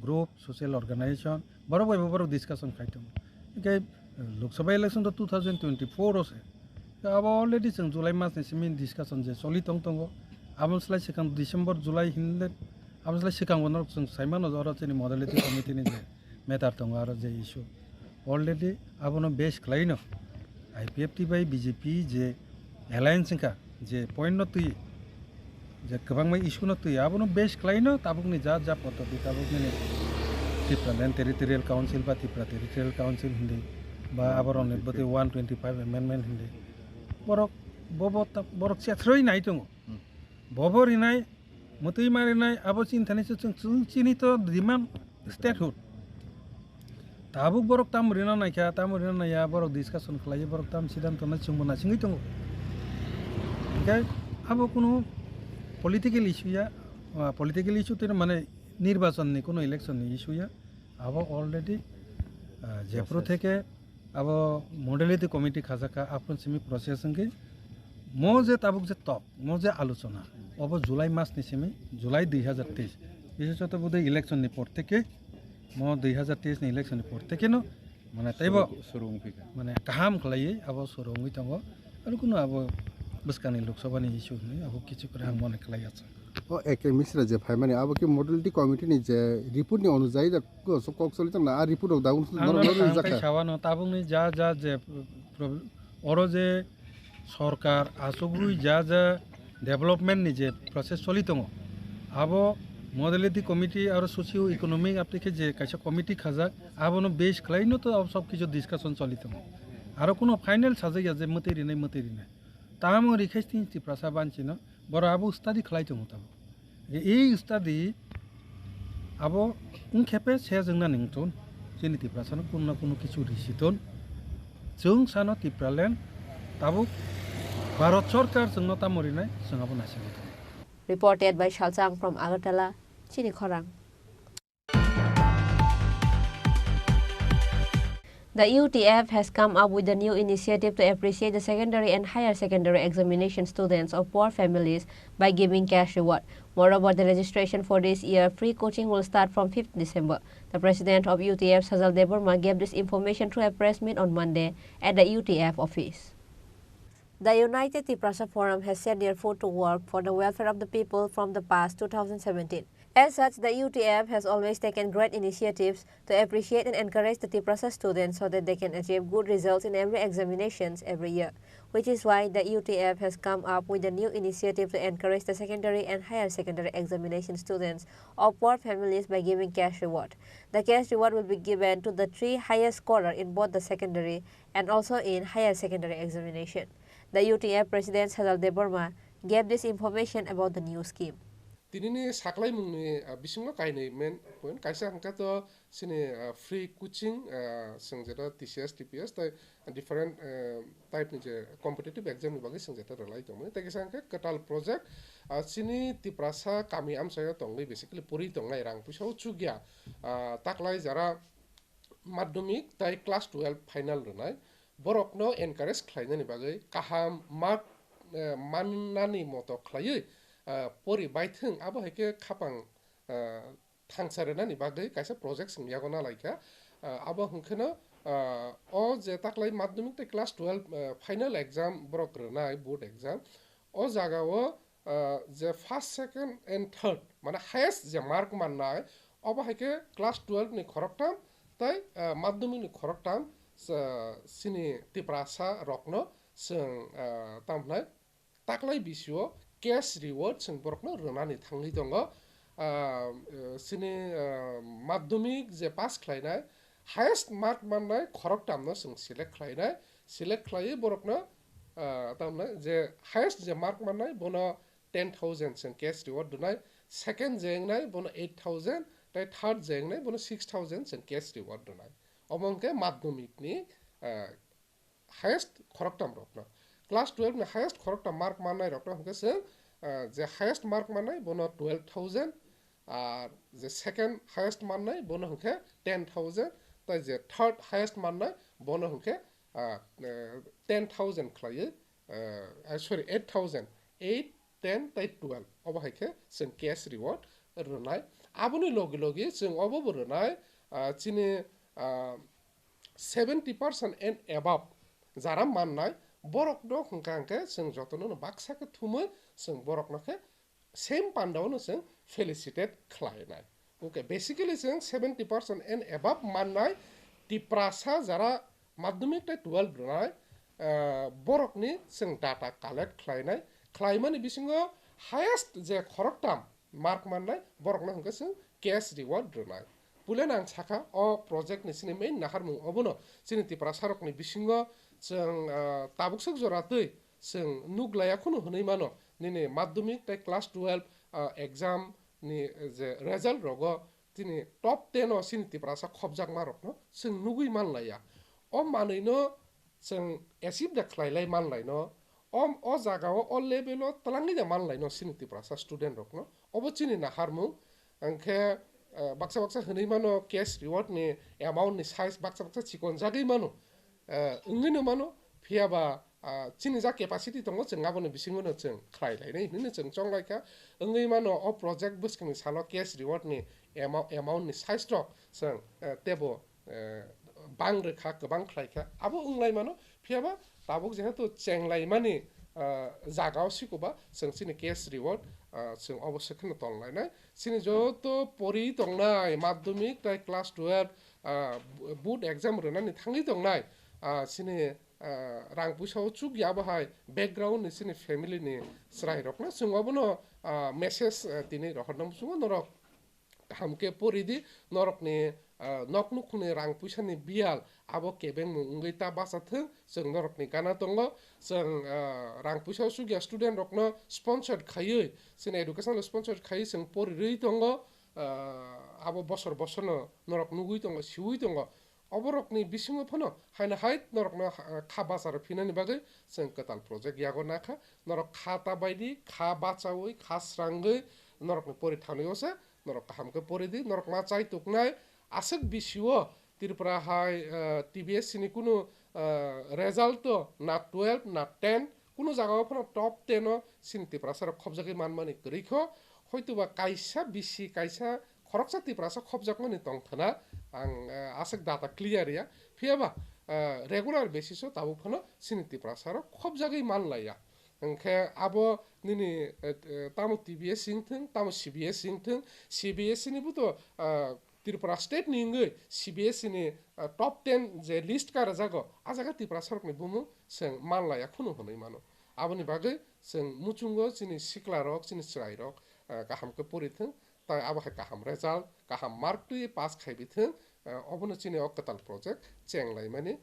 ग्रुप सोशल अर्गानाइजेशन बरो बयबो बरो डिस्कशन खायदों ओमफ्राय लोकसभा इलेक्शन तो 2024 আছে अब अलरेडी जों जुलाई मासनि सिमि डिस्कशन जे सलि दङ आमसलाय सिगां डिसेम्बर जुलाई हिनले आमसलाय सिगां वनर जों साइमानो जरा चिनि मडेलिटी कमिटिनि जे मेटार दङ आरो जे इशू अलरेडी आबनो बेस खालायनो आईपीएफटी बाय बीजेपी जे एलायंस का जे पॉइंट न तुई जे गोबांमा इशू न तुई आबनो बेस खालायनो ताबुकनि जा जा पद्धति ताबुकनि टिप्रालेन्ड टेरिटोरियल काउन्सिल बा टिप्रा टेरिटोरियल काउन्सिल हिंदी बा आबर नेटबते 125 एमेन्डमेन्ट हिंदी बरक बरक सेथ्रै नाय दङ बबरिनाय मतै मारिनाय आबो चिन्तानिसो जों चिनित डिमान्ड स्टेटहुड ताबुक बरक ताम रिना नायखा ताम रिना नाया बरक डिसकाशन खालायो बरक ताम सिद्धांत ना जों मोनासिङै दङ ओमफ्राय आबो कोनो पलिटिकल इशू तो माने निर्वाचननि कोनो इलेक्शननि इशूया आबो अलरेडी जेफ्रो থেকে अब मडेलिटी कमिटी खाजाका आपन सिमी प्रसेस संगे मो जे ताबुक जे टक मो जे आलोचना अब जुलाई मासनि सिमी जुलाई 2023 विशेषत बोधे इलेक्शन नि पर থেকে मो 2023 नि इलेक्शन नि पर থেকে न माने तैबो सुरुंफिका माने काहाम खलायै अब सुरुंगै दङ आरो कुनो अब बुसकानि लोकसभानि इशू नि अब किछु कुरा आं मने खलाय आछ ओ एके मिश्रा जे फाइ माने अब के मडेलिटी कमिटी नि जे रिपोर्ट नि अनुसार दा सो कक्सलि त ना रिपोर्ट दाउन नरम जाका खावानो ताबुंनि जा जा जे अरो जे सरकार आसुगुइ जा जा डेभलपमेन्ट नि जे प्रसेस चलि दङ अब मडेलिटी कमिटी आरो सोशियो इकोनॉमिक आपटिके जे काइसा कमिटी खाजा आबनो बेस खलायनो तो अब सब किछु डिस्कशन चलि दङ आरो कोनो फाइनल साजाया जे मतेरिनाय तामो रिखेस्टिं टिप्रासा बानचिनो बरो आबो स्टाडी खलाय दङ ताबो ए स्टाडी आबो उनखेपे से जोंना निंथन जेनि टिप्रासानो कोनो किछु रिसिथन जों सानो टिप्रालेन्ड ताबो भारत सरकार जोंनो तामरिनाय जोंहाबो नायसिगौ Reported by Shalchang from Agartala, Chini Khorang. The UTF has come up with a new initiative to appreciate the secondary and higher secondary examination students of poor families by giving cash reward. Moreover, the registration for this year free coaching will start from 5th December. The president of UTF, Sajal Deborma, gave this information through a press meet on Monday at the UTF office. The United Tiprasa Forum has set their foot to work for the welfare of the people from the past 2017. As such, the UTF has always taken great initiatives to appreciate and encourage the Tiprasa students so that they can achieve good results in every examinations every year, which is why the UTF has come up with a new initiative to encourage the secondary and higher secondary examination students of poor families by giving cash reward. The cash reward will be given to the 3 highest scorer in both the secondary and also in higher secondary examination. The UTF President Sajal Deborma gave this information about the new scheme. Tinini saklai mungni bisingo kaini men point kaisa hangka to sini free coaching sengjata TCS TPS tai different type ni je competitive exam ni bagi sengjata relai tongmani tai kaisa hangka katal project sini Tiprasa kami am saya tongai basically puri tongai rang pusau chugya taklai jara madhyamik tai class 12 final renai borokno encourage khlainani bagai kaham mark mannani moto khlai pori baithung abo heke khapang thangsarenani bagai kaisa project singyagona laika abo hungkheno o je taklai madhyamik te class 12 final exam borok renai board exam o jagao je first second and third mane highest je mark mannai abo heke class 12 ni khoroktam tai madhyamik ni khoroktam sini Tiprasa rokno sing tamnai taklai bisio cash reward sing borokno runani thangli tongo sini madhyamik je pass khlainai highest mark mannai khoroktamno sing select khlai borokno tamnai je highest je mark mannai bono 10,000 sing cash reward dunai second jengnai bono 8,000 tai third jengnai bono 6,000 sing cash reward dunai omongke madhyamik ni highest khoroktam rokno class 12 ni highest khoroktam mark mannai rokno hongke se je highest mark mannai bono 12,000 আর যে second highest mannai bono hongke 10,000 tai je third highest mannai bono hongke 10,000 khlai sorry 8,000 8 10 tai 12 obo haike sing cash reward runai aboni logi logi sing obo runai chini 70% and above jara mannai borok no hongkangke sing jotono baksake thumoi sing borok noke same pandao no sing felicitate khlainai okay basically sing 70% and above mannai Tiprasa jara madhyamik tai 12 runai borok ni sing data collect khlainai khlaimani bisingo highest je khoroktam mark mannai borok no hongke sing cash reward runai pulen ang chaka o project ni sini main nahar mung obono sini Tiprasa rok ni bisingo sing tabuksuk joratui sing nuglaya khunu hunai mano nini madhyamik tai class 12 exam ni je result rogo tini top 10 o sini Tiprasa khobjak marok no sing nugui manlaya o manui no sing achieve da khlailai manlai no o jaga o level o talangi da manlai no sini Tiprasa student rok no obo chini nahar mung angke baksa baksa hunai mano cash reward ni amount ni size baksa baksa chikon jagai mano ungino mano phiaba chini ja capacity tongo chengabo no bisingo no cheng khlailai nei hini cheng chonglaika ungoi mano o project buskini salo cash reward ni amount ni size to cheng tebo bang rekha kobang khlaika abo unglai mano phiaba tabuk jehetu chenglai mani jagao sikoba cheng chini cash reward cheng obosho khno tonglai nai chini joto pori tongnai madhyamik tai class 12 board exam runani thangli tongnai sini rang pusao chugya bahai background ni sini family ni srai rokna sungobono message tini rohornam sungo norok hamke poridi norok ni noknuk ni rang pusani bial abo kebeng mungui ta basathung sung norok ni kana tongo sung rang pusao chugya student rokno sponsored khayui sini educational sponsored khayi sung pori rui tongo abo bosor bosono norok nugui tongo siui tongo अबरकनि बिसिङो फनो हायना हाय नरकनो खा बाचार फिनानि बागै जों कताल project यागो नाखा नरक खाता बायदि खा बाचावै खा स्रांगै नरकनि परि थानायावसो नरक हामके परिदि नरक मा चाइ तुकनाय आसक बिसिओ त्रिपुरा हाय टीबीएस नि कुनु रेजाल्ट ना 12 ना 10 कुनु जागाव फनो टप 10 सिन त्रिपुरा सर खबजागै मानमानि गरैखो हयतोबा काइसा बिसि काइसा खरकसा त्रिपुरा सर खबजागमानि तंथना आं आसक डाटा क्लियर या फियाबा रेगुलार बेसिसो ताबो फनो सिन त्रिपुरा सर खबजागै मानलाया ओंखे आबो निनि तामो टीबीएस सिंथों तामो सीबीएस सिंथों सीबीएस नि बुतो त्रिपुरा स्टेट निंगै सीबीएस नि टप 10 जे लिस्ट कार जागो आजागा त्रिपुरा सरकनि बुमु जों मानलाया खुनु हनै मानो आबोनि बागै जों मुचुंगो सिनि सिक्ला रक सिनि स्राय रक गाहामके परिथों ताय आबाखै गाहाम रेजाल्ट गाहाम मार्क टु पास खायबिथों अबनो सिनि अकताल प्रोजेक्ट चेंलाय माने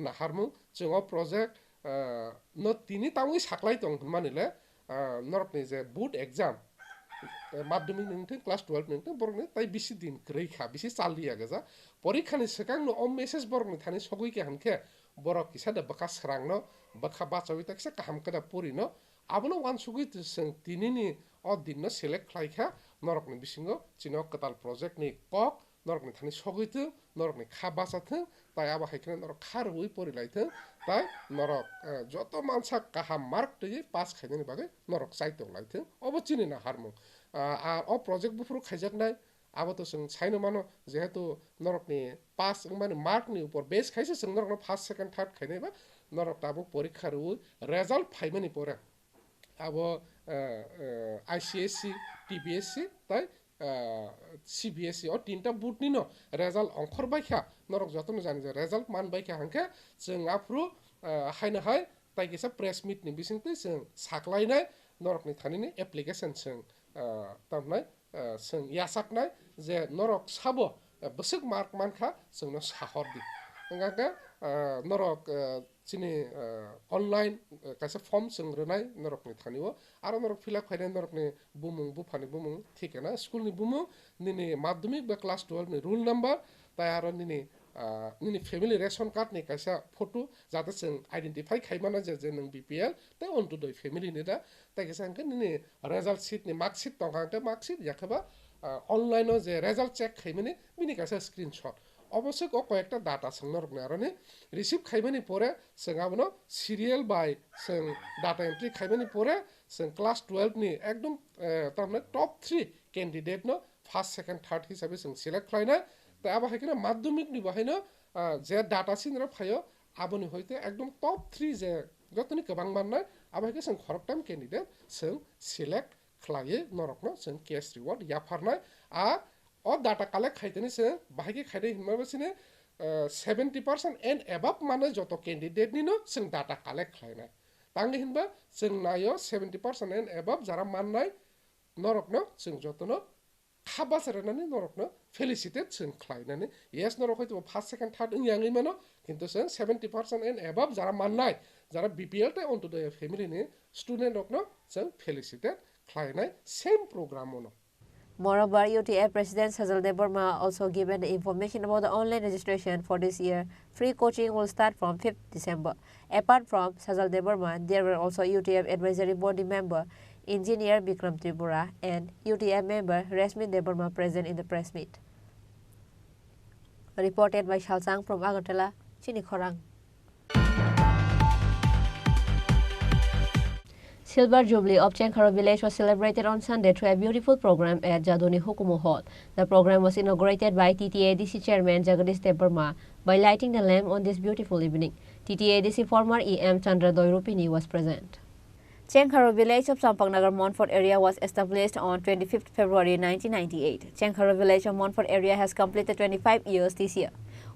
नाहारमु जों प्रोजेक्ट न तिनि तामुइ साख्लाय दं मानिले नरकनि जे बुट एग्जाम माध्यमिक नोंथों क्लास 12 नोंथों बरगनि ताइ बिसि दिन ग्रैखा बिसि चालिया गजा परीक्षानि सिगांनो अ मेसेज बरगनि थानि सगैके हानखे बरक किसादा बका स्रांनो बका बाचावि ताकसा काहाम कदा पुरिनो आबनो वान सुगै जों तिनिनि अ दिननो सेलेक्ट खालायखा नरकनि बिसिङो चिनो कताल प्रोजेक्ट नि कक नरकनि थानि सगैथो नरकनि खा बाचाथो ताइ आबा हायखने नरक खारवै परिलायथो ताइ नरक जत मानसा काहा मार्क तै पास खायनानि बागै नरक साइतो लायथो अबो चिनि ना हारमु अ प्रोजेक्ट बुफुरु खायजाकनाय आबो तो जों साइनो मानो जेहेतु नरकनि पास माने मार्क नि ऊपर बेस खायसे जों नरक फर्स्ट सेकंड थर्ड खायनाय बा नरक ताबो परीक्षा रु रिजल्ट फाइमानि परे आबो आईसीएससी टीबीएससी ताइ सीबीएसई और तीनटा बुट निनो रेजाल्ट अंखर बायखा नरक जतन जानि जे रेजाल्ट मान बायखा हांखे जों आफ्रु हायना हाय ताइकेसा प्रेस मीट नि बिसिंते जों साखलायनाय नरकनि थानिनि एप्लिकेशन जों तामनाय जों यासाकनाय जे नरक साबो बसक मार्क मानखा जोंनो साहरदि ओंगाके नरक चिनि ऑनलाइन कासे फॉर्म संग्रनाय नरकनि थानिवो आरो नरक फिलअप खायनाय नरकनि बुमुं बुफानि बुमुं थिकेना स्कुलनि बुमुं निनि माध्यमिक बा क्लास 12 नि रूल नंबर ताय आरो निनि फैमिली रेशन कार्ड नि कासा फोटो जाते जों आइडेंटिफाई खायमाना जे नों बीपीएल ताय अनटु द फैमिली नि दा ताय कासा अंके निनि रिजल्ट शीट नि मार्क शीट तंगांके मार्क शीट याखबा ऑनलाइन जे रिजल्ट चेक खायमानि बिनि कासा स्क्रीनशॉट अवश्य कयेकटा डाटा संरकने आरने रिसीव खायमानि परे जों आबनो सिरियल बाय जों डाटा एंट्री खायमानि परे जों क्लास 12 नि एकदम तारमाने टप 3 कैंडिडेट नो फर्स्ट सेकंड थर्ड हिसाबै जों सिलेक्ट खायना ता आबा हायखना माध्यमिक नि बाहायनो जे डाटा सिनरा फायो आबोनि होयते एकदम टप 3 जे जतनि गोबां माननाय आबा हायके जों खरकटाम कैंडिडेट जों सिलेक्ट खालायो नरकनो जों कैश रिवार्ड याफारनाय आ और डाटा कलेक्ट खायतेनि से बाहायके खायदे हिमाबसिने 70% एंड एबव माने जत कैंडिडेट निनो जों डाटा कलेक्ट खायनाय तांगे हिनबा जों नायो 70% एंड एबव जारा माननाय नरकनो जों जतनो खाबासरनानि नरकनो फेलिसिटेट जों खायनानै यस नरक हयतो फर्स्ट सेकंड थर्ड इंयाङै मानो किन्तु जों 70% एंड एबव जारा माननाय जारा बीपीएल टे अनटु द फैमिली नि स्टूडेंट रकनो जों फेलिसिटेट खायनाय सेम प्रोग्रामनो Moreover, UTF President Sajal Deborma also given the information about the online registration for this year. Free coaching will start from 5th December. Apart from Sajal Deborma, there were also UTF Advisory Body member Engineer Bikram Tripura and UTF member Resmi Deborma present in the press meet. Reported by Shalsang from Agartala, Chini Khorang. Silver Jubilee of Chini Khorang village was celebrated on Sunday through a beautiful program at Jadoni Hukumu Hall. The program was inaugurated by TTADC Chairman Jagadish Deborma by lighting the lamp on this beautiful evening. TTADC former EM Chandra Doirupini was present. Chini Khorang village of Sampangnagar Montfort area was established on 25th February 1998. Chini Khorang village of Montfort area has completed 25 years this year,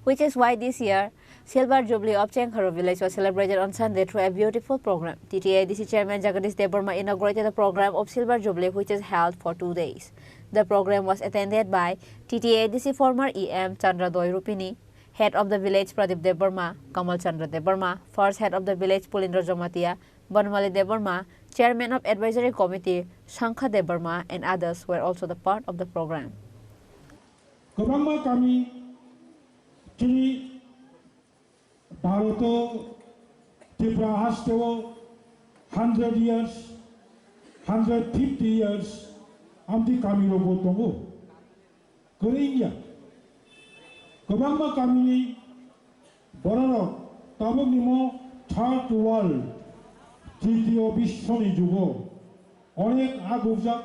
which is why this year Silver Jubilee of Chini Khorang village was celebrated on Sunday through a beautiful program. TTADC Chairman Jagadish Deborma inaugurated the program of Silver Jubilee, which is held for 2 days. The program was attended by TTADC former EM Chandra Doirupini, head of the village Pradip Deborma, Kamal Chandra Deborma, first head of the village Pulindra Jomatia, Banmali Deborma, chairman of advisory committee Shankha Deborma, and others were also the part of the program. Chini Bharoto Tripura Hastewo 100 years, 150 years, amti kami rogo tongo. Korea. Kebangma kami ni boraro tabuk nimo third world, titiyo bishoni jugo. Onek agujak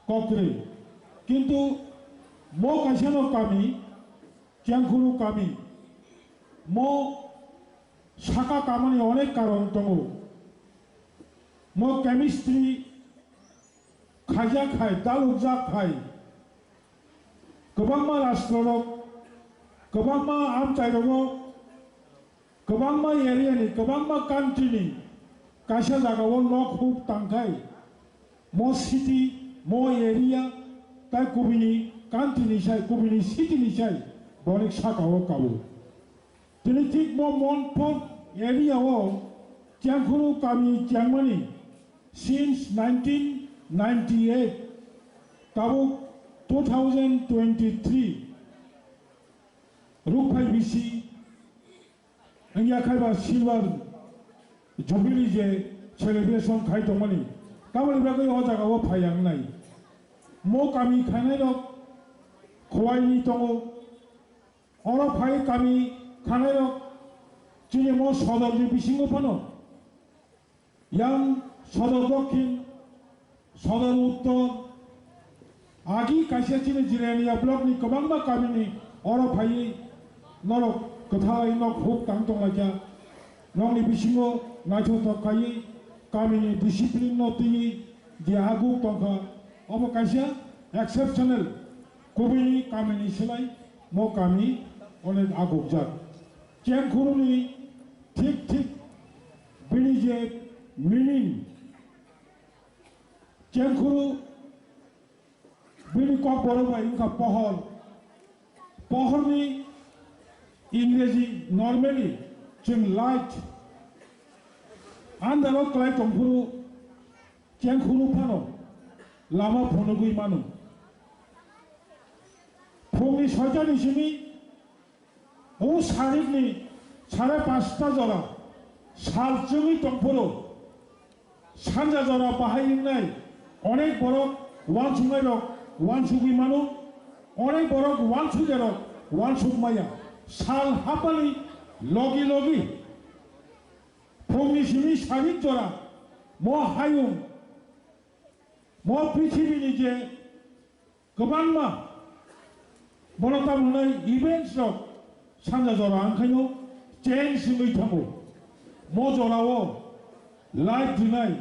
kokre. Kintu mo kasano kami, Chiangkhuru kami, mo shaka kamani onek karon tongo. Mo chemistry khaja khai, dalujak khai. Kebangma rastrorok, kebangma amchairok, kebangma area ni, kebangma country ni, kasha jagawo nok hub tangkai. Mo city, mo area, tai kubini country ni sai, kubini city ni sai, bonek shakawo kawo. Tini tik mo monpot area wo, Chiangkhuru kami Chiangmani, since 1998, tabuk 2023, Rupai Bisi, Engyakaiba Silver Jubilee je celebration khai tongmani, kamali bagai o jaga o phayang nai. Mo kami khanai rok khwai ni tongo, oro phai kami khanai rok chini mo sodor ni bisingo pano, yang sodor dokhin, sodor uttor, agi kasia chini jirania blok ni kebangma kami ni oro phai norok kethai nok huk tang tong laja, nong ni bisingo nacho to kai kami ni discipline no ti dia agu tongka, obo kasia exceptional kubini kami ni selai mo kami onek agu jak. Chiangkhuru ni tik bini je meaning. Chiangkhuru bini kok boro ba inka pohor. Pohor ni English normally chim light. Andalo klai tongkhuru Chiangkhuru pano lama phonogui manu. Phongni soitani simi o sarik ni 5:30 jora salchungi tongphuru sanja jora bahai nai onek borok wan sungai rok wan sugui manu onek borok wan suge rok wan sugmaya sal hapali logi phongni simi sarik jora mo hayung mo prithibi je kebangma bonota munai events rok sanja jora angkhaino chen singui thango mo jorao light dinai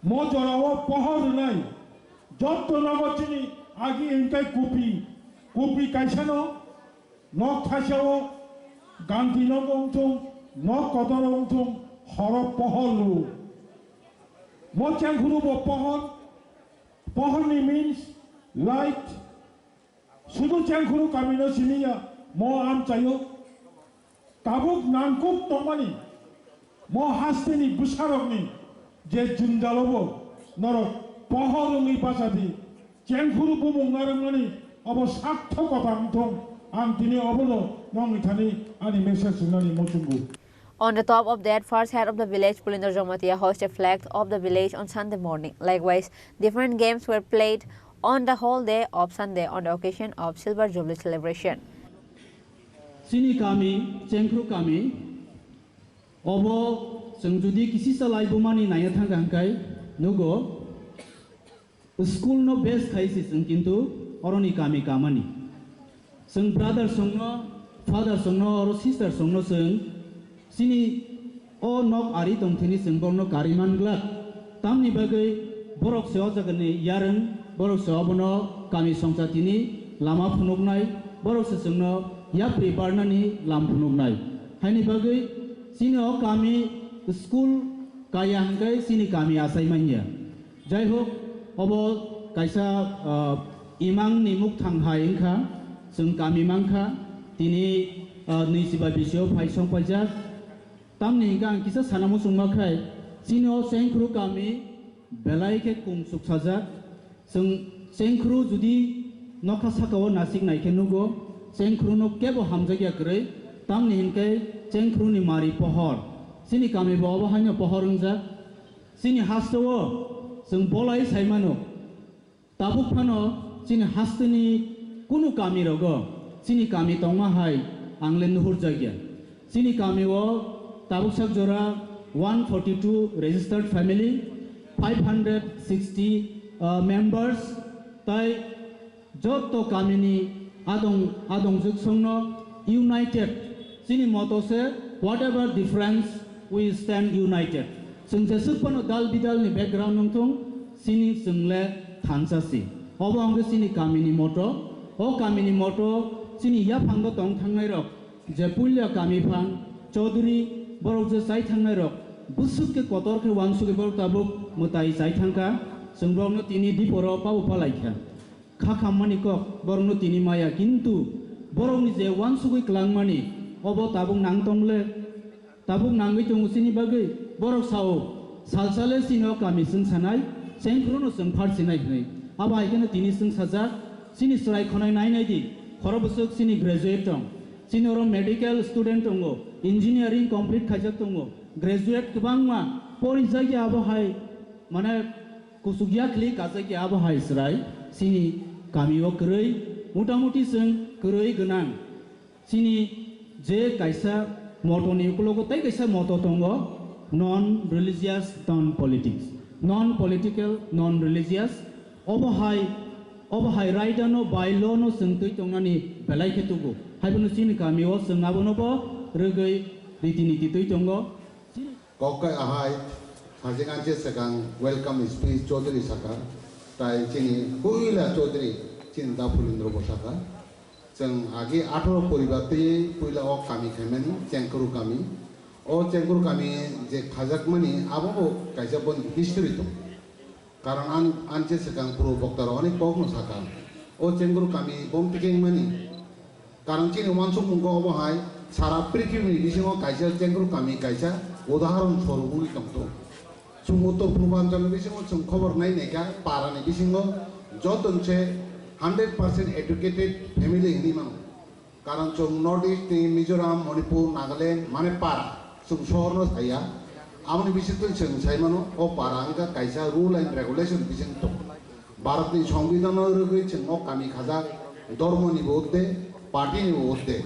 mo jorao pohor dinai jotto nagotini agi enkai kupi kaisano nok thasao ganti nogongthong nok kotorongthong horo poholu mo Chiangkhuru bo pohor ni means light. Sudu Chiangkhuru kami no siniya mo am chayo tabuk nangkuk tongmani mo hasteni busarok ni je jundalobo norok pohorungi pasati Chiangkhuru bumung narangmani abo sakto kotangthong antini obono nongithani ani message sunani mochungu. On the top of that, first head of the village, Pulinder Jomatia, hosted flag of the village on Sunday morning. Likewise, different games were played on the whole day of Sunday on the occasion of Silver Jubilee celebration. Chini kami, Chiangkhuru kami, obo sengjudi kisi salai bumani naya thangkai nugo school no best khaisi seng kintu oroni kami kamani. Seng brother songno, father songno or sister songno seng sini o nok ari tongthini seng borno kariman glak tamni bagai borok sewa jagani yareng borok sewa bono kami songsatini lama phunuknai borok se sengno yapri barnani lam phunuknai haini bagai sini o kami school kaya hangkai sini kami asai manya jai hok obo kaisa imang nimuk thanghai engkha seng kami mangkha tini nisiba bisyo phaisong pajak tamni gang kisa sanamu sungmakhai sino Chiangkhuru kami belai ke kum suksajak seng Chiangkhuru judi nokha sakao nasik naike nugo cengkruno kebo hamjagya kre tam ni hinkai cengkruni mari pohor sini kami bawa hanya pohor unja sini hastawo seng bolai saimano tabuk phano sini hastani kunu kami rogo sini kami tongma hai anglen nuhur jagya sini kami wo tabuk sak jora 142 registered family 560 members tai joto kamini adong juksongno united sini moto se whatever difference we stand united sung jesuk pano dal bidal ni background nongthong sini sungle thansasi obong sini kamini moto o kamini moto sini ya phangdo tong thangnai rok je pulya kami phang chaudhuri borok je sai thangnai rok busuk ke kotor ke wansuk ke borok tabuk mutai sai thangka sungrong no tini diporo pau palaikha kha khamani kok borok no tini maya kintu borok ni je wansuk ke klangmani obo tabuk nangtongle tabuk nangai tongu sini bagai borok sao salsale sino kami sung sanai sengkrono sung phar sinai hnai aba ikena tini sung saja sini strai khonai nai nai di khorobusuk sini graduate tong sini oro medical student tongo engineering complete khajak tongo graduate kubangma porijagi abo hai mane kusugya kli kazagi abo hai srai sini kami o krei mutamoti sung krei gnang sini je kaisa moto ni ulogo tai kaisa moto tongo non religious non politics non political non religious obo hai right no by law no sungtui tongnani belai ketugo haibunu sini kami o sungabono bo regai riti niti tui tongo kokai ahai hajengan je sekang welcome speech Chaudhary saka tai chini puila Chaudhary cinta pulindro bosaka jeng agi 18 poribate puila o kami khaimani cengkru kami o cengkru kami je khajak mani abo kaisa bon history to karon an je sekang puro boktar onek pokno saka o cengkru kami bom tiking mani karon chini mansuk mungko obo hai sara prithibini bisingo kaisa cengkru kami kaisa udaharon soruguni tongto sumuto purbanchal bisingo sum khobor nai neka parani bisingo jotonche 100% educated family ini mano karon chung north east ni Mizoram Manipur Nagaland mane para sum shorno saya amni bisitun chung sai mano o paranga kaisa rule and regulation bising to bharat ni সংবিধান রগই chung o kami khaja dormo ni bodde party ni bodde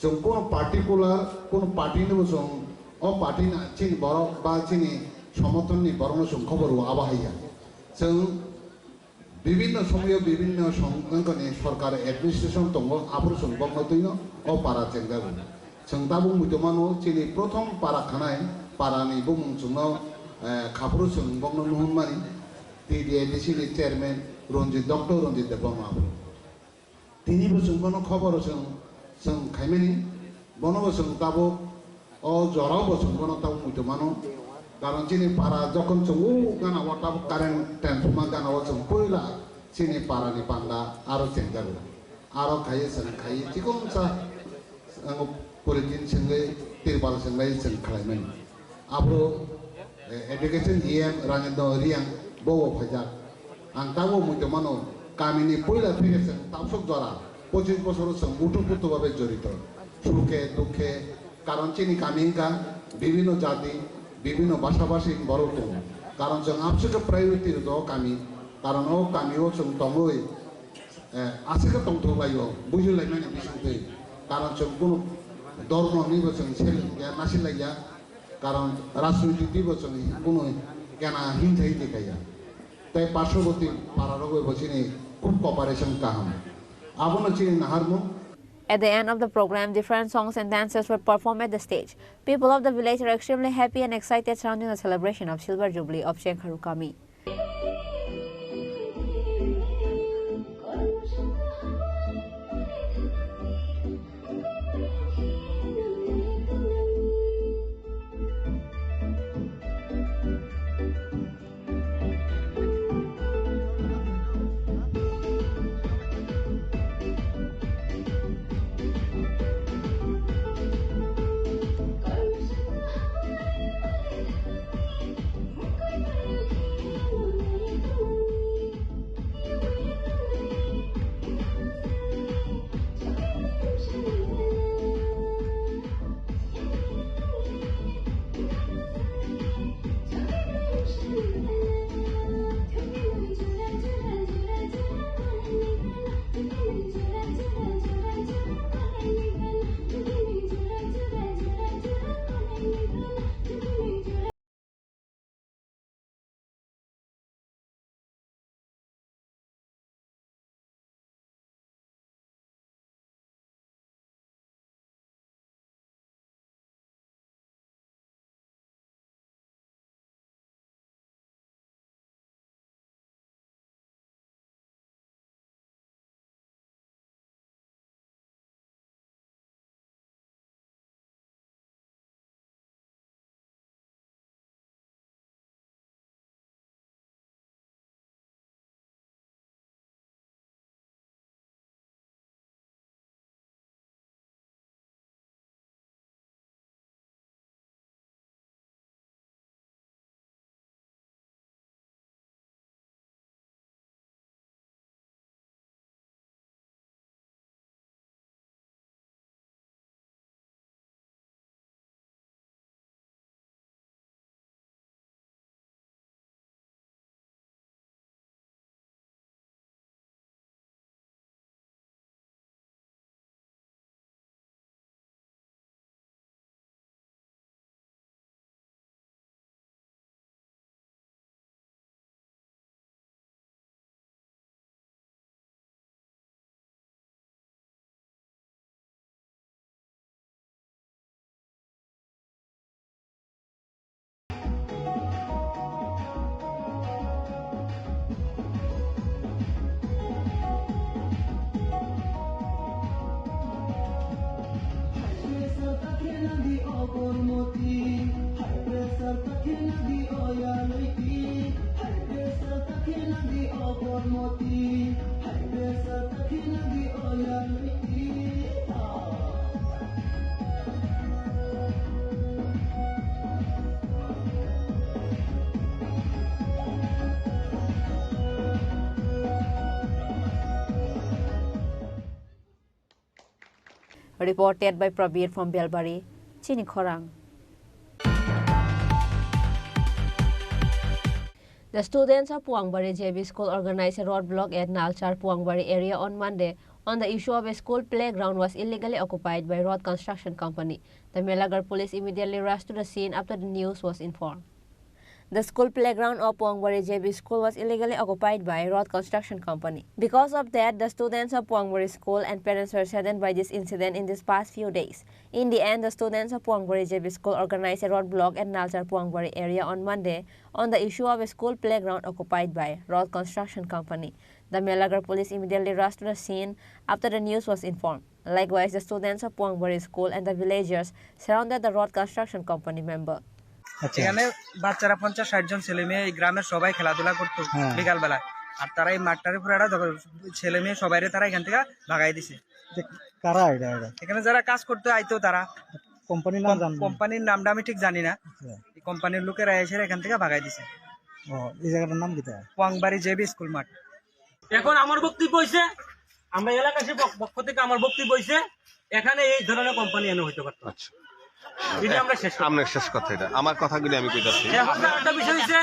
chung kono particular kono party ni chung o party na chin borok ba chini সমর্থন নি বরণ chung খবর আবাহাইয়া chung বিভিন্ন সময়ে বিভিন্ন সংগঠনে সরকার administration তঙ্গ আবর সংবঙ্গ তৈন ও পারা চেঙ্গাবো চেংতাবো মুতমানো চিনি প্রথম পারা খানায় পারানি বুমুং চুন খাবর সংবঙ্গ নুহনমানি টিডিএডিসি চেয়ারম্যান ডক্টর রঞ্জিত দেববর্মা তিনি বসুঙ্গনো খবর সং খাইমেনি বনবসং তাবো ও জরাও বসুঙ্গনো তাবো মুতমানো karon chini para jokon chung gana wata current transformer gana wachung poila chini para ni panda aro chenjago aro khai sang khai chikon sa politin sengai tirbal sengai seng khlaimen apro education em rangendo riang bowo phajak angtawo mutemano kamini poila theke seng tapsok dwara 25 বছর seng utuputu bhabe jorito সুখে দুঃখে কারণ চিনি কামিনকা বিভিন্ন জাতি বিভিন্ন ভাষাভাষী বড় তো কারণ जों आपसोखौ प्रायोरिटी दो कामी कारण ओ कामियो जों तंगै आसेखौ तंथलायो बुजिलायनानै बिसंदै कारण जों কোনো ধর্ম নির্বাচন ছেলে নাসিলাইয়া কারণ রাজনৈতিক নির্বাচন কোনো কেনা হিংসাই দেখাইয়া তাই পার্শ্ববর্তী পাড়ারও বসিনি খুব কোঅপারেশন কাহাম আবনো চিনি নাহারমু. At the end of the program, different songs and dances were performed at the stage. People of the village are extremely happy and excited surrounding the celebration of Silver Jubilee of Chini Khorang Tripura. Reported by Prabir from Belbari, Chini Khorang. The students of Puangbari JB School organized a roadblock at Nalchar Puangbari area on Monday on the issue of a school playground was illegally occupied by road construction company. The Melagar police immediately rushed to the scene after the news was informed. The school playground of Puangbari JB School was illegally occupied by a road construction company. Because of that, the students of Puangbari School and parents were saddened by this incident in these past few days. In the end, the students of Puangbari JB School organized a roadblock at Nalchar Puangbari area on Monday on the issue of a school playground occupied by a road construction company. The Melagar police immediately rushed to the scene after the news was informed. Likewise, the students of Puangbari School and the villagers surrounded the road construction company member. এখানে বাচ্চারা 50-60 জন ছেলে মেয়ে এই গ্রামের সবাই খেলাধুলা করতো বিকাল বেলায় আর তারা এই মাঠটারে পুরাটা ছেলে মেয়ে সবাইরে তারা এখান থেকে ভাগাই দিছে কারা এটা এখানে যারা কাজ করতে আইতো তারা কোম্পানির নাম জানেন কোম্পানির নামটা আমি ঠিক জানি না এই কোম্পানির লোকেরা এসে এখান থেকে ভাগাই দিছে ও এই জায়গাটার নাম কি তা পুয়াংবাড়ি জেবি স্কুল মাঠ এখন আমার বক্তব্য হইছে আমরা এলাকাবাসীর পক্ষ থেকে আমার বক্তব্য হইছে এখানে এই ধরনের কোম্পানি এনে হইতে পারতো আচ্ছা আমরা শেষ কথা এটা আমার কথাগুলি আমি কইতাছি একটা বিষয় হইছে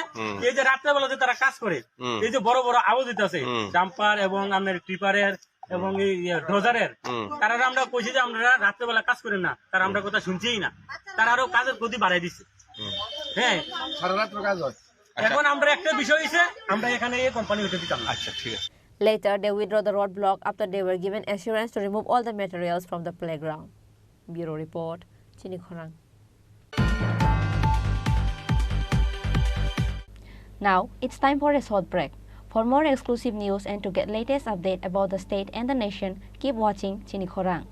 এই যে রাত্রে বেলা যে তারা কাজ করে এই যে বড় বড় আওয়াজ দিতেছে ডাম্পার এবং আপনার ট্রিপারের এবং এই ডোজারের তারা আমরা কইছি যে আমরা রাত্রে বেলা কাজ করেন না তারা আমরা কথা শুনছিই না তারা আরো কাজের গতি বাড়াই দিচ্ছে হ্যাঁ সারা রাত কাজ হয় এখন আমরা একটা বিষয় হইছে আমরা এখানে এই কোম্পানি হইতে দিতাম না আচ্ছা ঠিক আছে Later, they withdrew the roadblock after they were given assurance to remove all the materials from the playground. Bureau Report, Chini Khorang. Now, it's time for a short break. For more exclusive news and to get latest update about the state and the nation, keep watching Chini Khorang.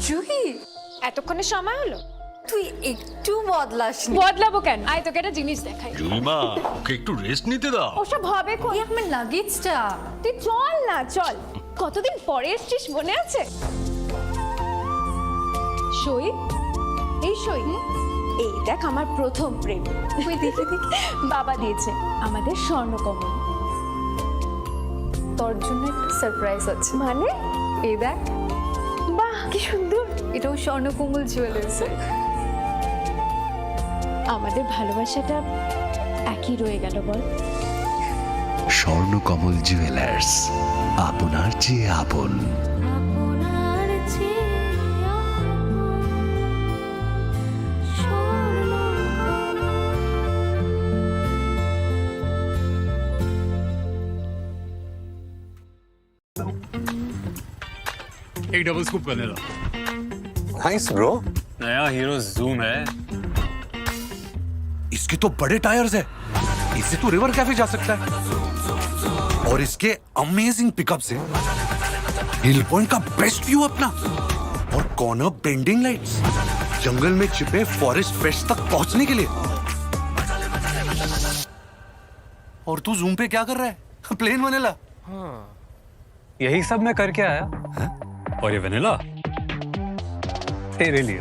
Juhi এতক্ষণে সময় হলো তুই একটু বদলাসনি বদলাবো কেন আয় তোকে একটা জিনিস দেখাই জুইমা ওকে একটু রেস্ট নিতে দাও ওসব হবে কই আমার লাগেজটা তুই চল না চল কতদিন পরে এসেছিস মনে আছে সই এই সই এই দেখ আমার প্রথম প্রেম তুই দেখে দেখে বাবা দিয়েছে আমাদের স্বর্ণকমল তোর জন্য একটা সারপ্রাইজ আছে মানে এই দেখ বাহ কি সুন্দর এটাও স্বর্ণকমল জুয়েলার্স আমাদের ভালোবাসাটা একই রয়ে গেল বল স্বর্ণকমল জুয়েলার্স আপনার চেয়ে আপন एक डबल स्कूप करने लो नाइस ब्रो नया हीरो जूम है इसके तो बड़े टायर्स है इससे तो रिवर कैफे जा सकता है और इसके अमेजिंग पिकअप से हिल पॉइंट का बेस्ट व्यू अपना और कॉर्नर बेंडिंग लाइट्स जंगल में छिपे फॉरेस्ट पेस्ट तक पहुंचने के लिए और तू जूम पे क्या कर रहा है प्लेन वनीला हाँ यही सब मैं करके आया है? और ये वनीला तेरे लिए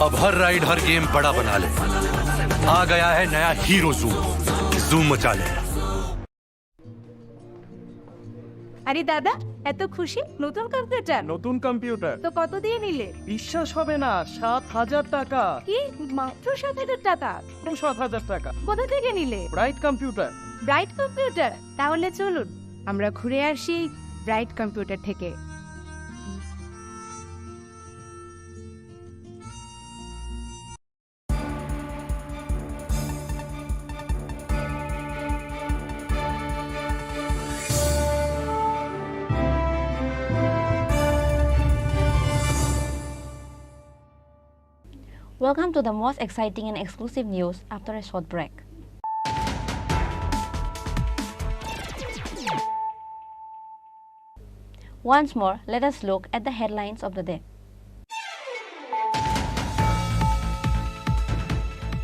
अब हर राइड हर गेम बड़ा बना ले आ गया है नया हीरो जूम जूम मचा ले আরে দাদা এত খুশি নতুন কম্পিউটার নতুন কম্পিউটার তো কত দিয়ে নিলে বিশ্বাস হবে না 7,000 টাকা কি মাত্র 7,000 টাকা 7,000 টাকা কোথা থেকে নিলে ব্রাইট কম্পিউটার ব্রাইট কম্পিউটার তাহলে চলুন আমরা ঘুরে আসি ব্রাইট কম্পিউটার থেকে Welcome to the most exciting and exclusive news after a short break. Once more, let us look at the headlines of the day.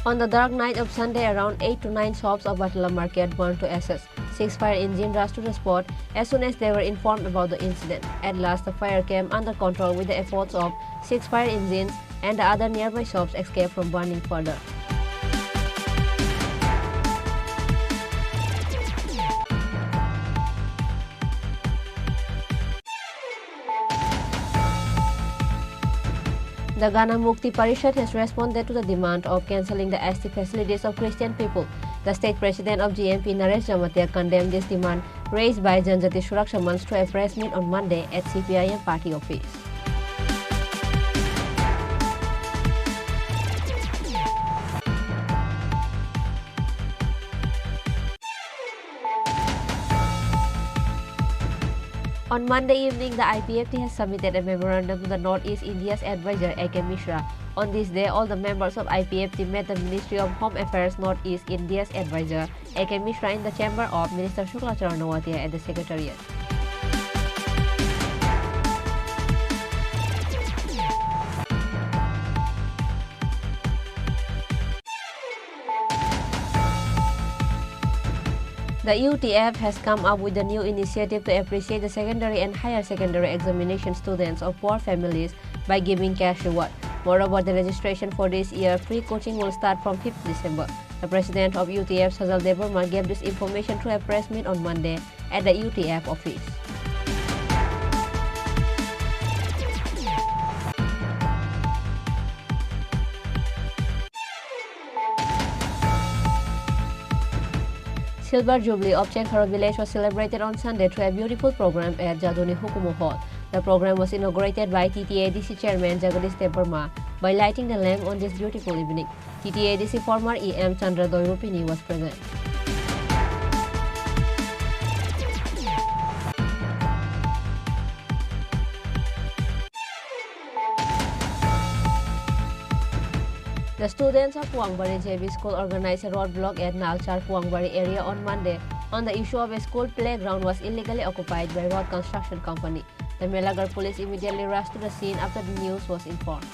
On the dark night of Sunday, around 8 to 9 shops of Batala Market burned to ashes. 6 fire engines rushed to the spot as soon as they were informed about the incident. At last, the fire came under control with the efforts of 6 fire engines, and the other nearby shops escaped from burning further. The Ghana Mukti Parishad has responded to the demand of cancelling the ST facilities of Christian people. The state president of GMP, Naresh Jamatia, condemned this demand raised by Janjati Suraksha Manch to a press meet on Monday at CPIM party office. On Monday evening, the IPFT has submitted a memorandum to the Northeast India's advisor A.K. Mishra. On this day, all the members of IPFT met the Ministry of Home Affairs Northeast India's advisor A.K. Mishra in the chamber of Minister Shukla Charanawatiya at the Secretariat. The UTF has come up with a new initiative to appreciate the secondary and higher secondary examination students of poor families by giving cash reward. Moreover, the registration for this year free coaching will start from 5th December. The president of UTF, Sajal Devarma, gave this information to a press meet on Monday at the UTF office. Silver Jubilee of Chengkhara village was celebrated on Sunday through a beautiful program at Jadoni Hukumu Hall. The program was inaugurated by TTADC Chairman Jagadish Devarma by lighting the lamp on this beautiful evening. TTADC former EM Chandra Doirupini was present. The students of Puangbari JB School organized a roadblock at Nalchar Puangbari area on Monday on the issue of a school playground was illegally occupied by road construction company. The Melagar police immediately rushed to the scene after the news was informed.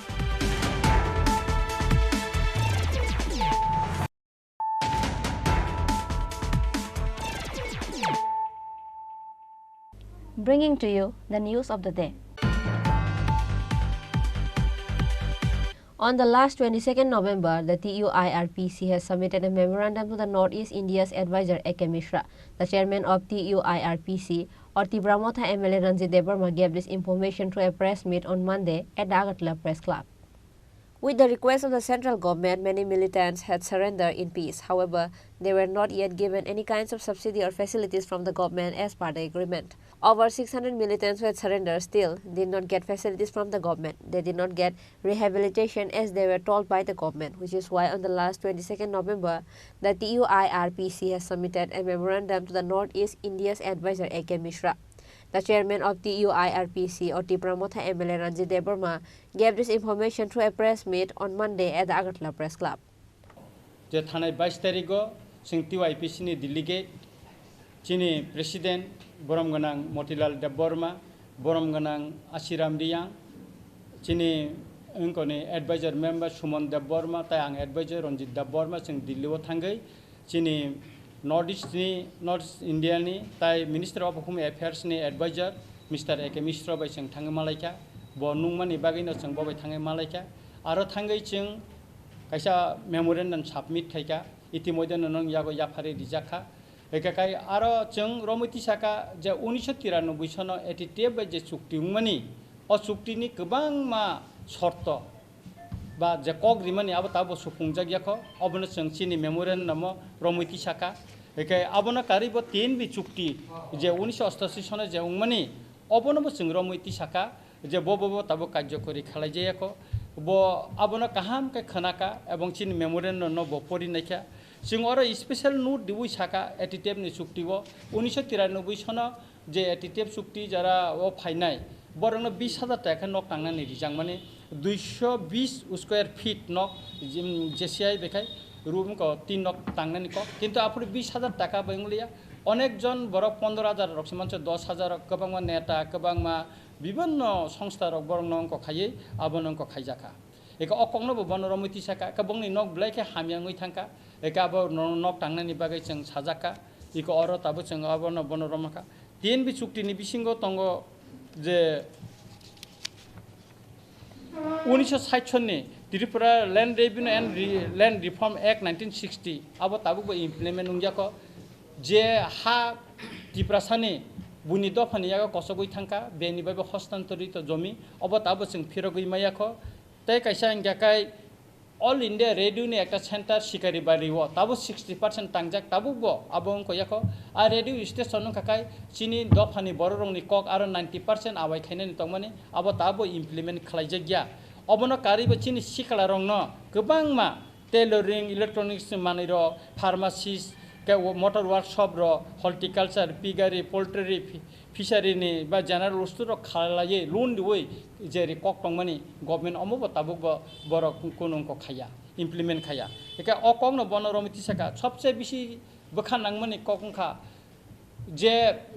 Bringing to you the news of the day. On the last 22nd November, the TUIRPC has submitted a memorandum to the Northeast India's advisor A.K. Mishra. The chairman of TUIRPC, or Tibramotha MLA Ranjit Devarma, gave this information to a press meet on Monday at the Agartala Press Club. With the request of the central government, many militants had surrendered in peace. However, they were not yet given any kinds of subsidy or facilities from the government as per the agreement. Over 600 militants who had surrendered still did not get facilities from the government. They did not get rehabilitation as they were told by the government, which is why on the last 22nd November, the TUIRPC has submitted a memorandum to the Northeast India's advisor A.K. Mishra. The chairman of TUIRPC, or Tibramotha MLA Ranjit Devarma, gave this information to a press meet on Monday at the Agartala Press Club. जे थानाय 22 तारिखो जों TUIRPC नि delegate चीनी president बरम गोनां मतिलाल देबबर्मा बरम गोनां आशिराम रियां चीनी उनकोनि adviser member सुमन देबबर्मा ताय आं एडवाइजर रंजित देबबर्मा जों दिल्लीआव थांगै चीनी नॉर्थ ईस्ट इंडिया नि ताय मिनिस्टर ऑफ होम अफेयर्स नि एडवाइजर मिस्टर ए.के. मिश्रा बाय जों थाङो मालायका ब नुंमानि बागैनो जों बबाय थाङो मालायका आरो थांगै जों कायसा मेमोरेंडम सबमिट खायका इतिमध्ये नों यागो याफारे दिजाखा एकाकाय आरो जों रमैती साका जे 1993 सनो एटिटेब बाय जे चुक्ति उंमानि अ चुक्तिनि गोबां मा शर्त बा जे कग्रिमानि आबो ताबो सुफुंजागियाखो अबनो जों चीनी मेमोरेंडम रमैती साका एकाय आबनो कारिबो 3 बि चुक्ति जे 1988 सनो जे उंमानि अबनो जों रमैती साका जे बबो ताबो कार्यकरी खालायजायाखो बो आबनो काहाम के खनाका एवं चीन मेमोरेंडम न बपरि नायखा जों आरो स्पेशल नोट दिबुइ साका एटिटेब नि चुक्तिबो 1993 सनो जे एटिटेब चुक्ति जरा ओ फाइनाय बरनो 20,000 टाका न कांनानि रिजां माने 220 स्क्वायर फीट नक जेसिआई बेखाय रूम को 3 नक तांगनानि को किंतु आपुर 20,000 टाका बेंगलिया अनेक जन बरक 15,000 रक सिमानस 10,000 गोबांमा नेता गोबांमा विभिन्न संस्था रक बरक नंग को खायै आबो नंग को खायजाखा एक अकंनो बन रमिति साका कबंनि नक ब्लाइके हामियांगै थांका एक आबो नक तांगनानि बागै जों साजाका इको अर ताबो जों आबो न बन रमका तीन बि चुक्तिनि बिसिंगो तंगो जे 1960 सननि Tripura land revenue and land reform act 1960 अब ताबुबो इम्प्लिमेंट नंजाको जे हा त्रिपुरासानि बुनि दफानियाको कसगै थांका बेनिबाबो हस्तांतरित जमी अब ताबो जों फिरगै मायाखो तै कैसा इंगाकाय ऑल इंडिया रेडियो ने एक सेंटर शिकारी बारिवो ताबो 60% तांजाक ताबुबो अब अंको याको आ रेडियो स्टेशन काकाय चिनी दफानि बररंनि कक आरो 90% आवाय खायनानि तंमाने अब ताबो इम्प्लिमेंट खालायजागिया अबनो कारिबो चिनी सिखला रंग गोबांमा टेलरिंग इलेक्ट्रॉनिक्स मानिरो फार्मासिस के मोटर वर्कशॉप रो हॉर्टिकल्चर पिगारी पोल्ट्री फिशारिनि बा जनरल वस्तु खालाये लोन दिवै जेरै कक तंमानि गभर्नमेंट अमबो ताबुबो बर कुनुंको खाया इम्प्लिमेंट खाया एका अकंनो बन रमिति साका सबसे बेसी बखानांगमानि ककंखा जे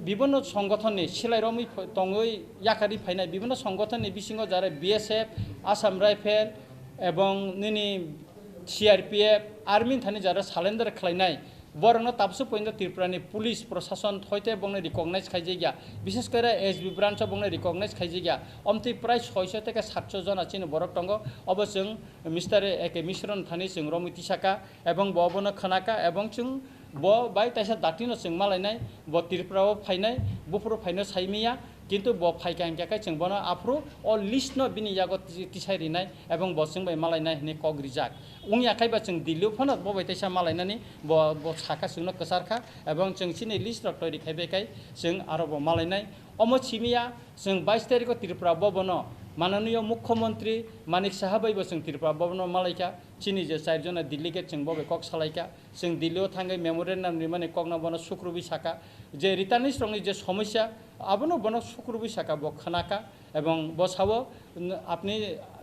विभिन्न संगठननि सिलाइरमि तंगै याखारि फायनाय विभिन्न संगठननि बिसिङाव जारे बीएसएफ आसाम राइफल एवं निनि सीआरपीएफ आर्मी थानि जारे सालेन्डार खालायनाय बरनो ताबसो पॉइंट त्रिपुरानि पुलिस प्रशासन थयते बंने रिकॉग्नाइज खायजेगिया विशेष करे एसबी ब्रांच बंने रिकॉग्नाइज खायजेगिया अमति प्राय 600 থেকে 700 জন आछिन बरक तंग अब जों मिस्टर एके मिश्रण थानि जों रमिति साका एवं बबनो खनाका एवं जों ब बाय ताइसा दाटिनो जों मालायनाय ब त्रिपुराव फायनाय बुफुर फायनो साइमिया किन्तु ब फायकांकाय जों बनो आफ्रो अ लिस्ट न बिनि यागो तिसारिनाय एवं बसों बाय मालायनाय ने कग्रिजाक उंनि आखायबा जों दिल्लीयाव फन बबाय ताइसा मालायनानै ब साका जोंनो कसारखा एवं जों सिनि लिस्ट रक तरि खायबेखाय जों आरो ब मालायनाय अम छिमिया जों 22 तारिखो त्रिपुरा बबनो माननीय मुख्यमंत्री मानिक साहाबाइबो जों त्रिपुरा बबनो मालायका चिनि जे 4 जना दिल्ली गेट जों बबे कक सालायका जों दिल्लीयाव थांगै मेमोरेन्डाम निमाने ककना बनो शुक्रबि साका जे रिटार्निस रंनि जे समस्या आबनो बनो शुक्रबि साका ब खनाका एवं बसावो आपनि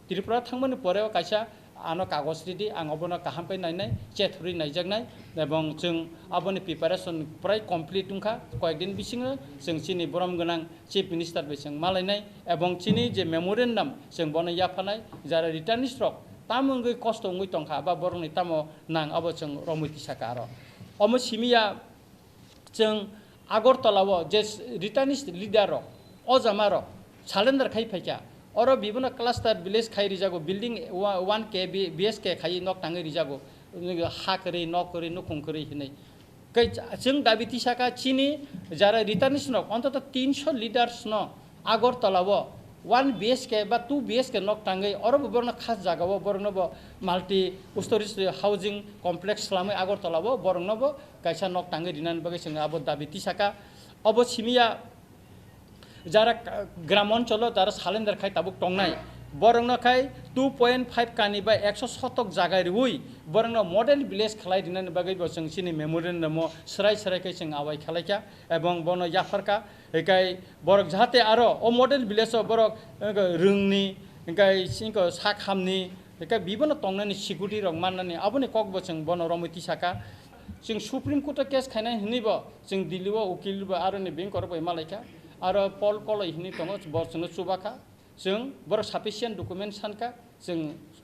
त्रिपुरा थांमोन परेव कायसा आनो कागज रेडी आं अबनो काहामपै नायनाय चेथुरि नायजागनाय एवं जों आबोनि प्रिपारेशन प्राय कमप्लीट उनखा कयेक दिन बिसिङो जों चिनि बरम गोनां चीफ मिनिस्टार बेजों मालायनाय एवं चिनि जे मेमोरेन्डाम जों बनो याफानाय जारा रिटार्निस रक तामंगै कष्ट उंगै तंखा बा बरंनि तामो नां अब जों रमिति साका आरो अम सिमिया जों आगरतलाव जे रिटार्निस लिडार अजामार सालेन्डार खाइ फाइका और विभिन्न क्लास्टर विलेज खाइ रिजागो बिल्डिंग 1K BSK खाइ नक ताङै रिजागो हा करै न करै नुखुं करै हिनै कै जों दाबिति साका चिनि जारा रिटार्निस न अन्तत 300 लिडार्स न आगरतलाव 1 BSK बा 2 BSK नक ताङै और बरन खास जागाव बरनबो माल्टी स्टोरेज हाउसिंग कमप्लेक्स खालामै आगरतलाव बरनबो कायसा नक ताङै दिनान बगै जों आबो दाबिति साका अब सिमिया যারা গ্রাম অঞ্চল তারা সালেন্ডার খাই তাবুক টংনাই বরং খাই 2.5 কানি বা 100 শতক জায়গায় রুই বরং মডেল ভিলেজ খালাই দিনানি বাগৈ বসং সিনি মেমোরেন্ডাম সরাই সরাইkai जों आवाय खालायका এবং বন याफारका एकाय बरक जाहाते आरो अ मडेल ভিলেज बरक रोंनि एकाय सिंको साखामनि एकाय विभिन्न टंनानि सिकुटि रक माननानि आबनि कक बसं बन रमिति साका जों सुप्रीम कोर्ट केस खायनाय हनिबो जों दिल्लीयाव उकिलबो आरो नि बेंक करबाय मालायका आरो पल कलय हिनि दङ बसनो सुबाखा जों बर साफिसियेन्ट डकुमेन्ट सानका जों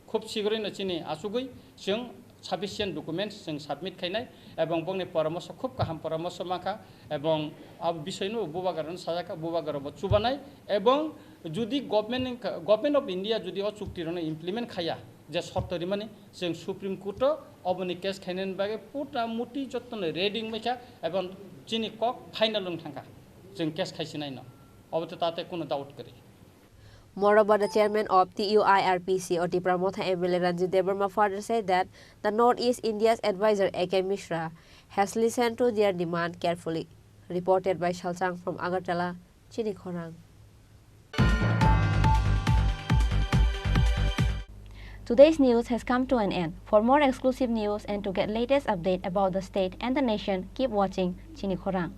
खुब शीघ्रैनो चिनि आसुगै जों साफिसियेन्ट डकुमेन्ट्स जों साबमिट खायनाय एवं बंनि परामर्श खुब गाहाम परामर्श माखा एवं अब विषयनो बुबागारन साजाका बुबागारबो चुबानाय एवं जुदि गभर्नमेन्ट अफ इन्डिया जुदि अ चुक्तिरनो इमप्लिमेन्ट खाया जे सर्तरि माने जों सुप्रीम कोर्ट अबनि केस खायनायनि बागै पुटा मुटि जत्तनो रेडिं मेखा एवं चिनि कक फाइनल थांका जों केस खायसिनाय न अब तो ताते कोनो डाउट करी Moreover, the chairman of TUIRPC or Tripura Motha MLA Ranjit Debarma further said that the Northeast India's advisor A.K. Mishra has listened to their demand carefully. Reported by Shalsang from Agartala, Chini Khorang. Today's news has come to an end. For more exclusive news and to get latest update about the state and the nation, keep watching Chini Khorang.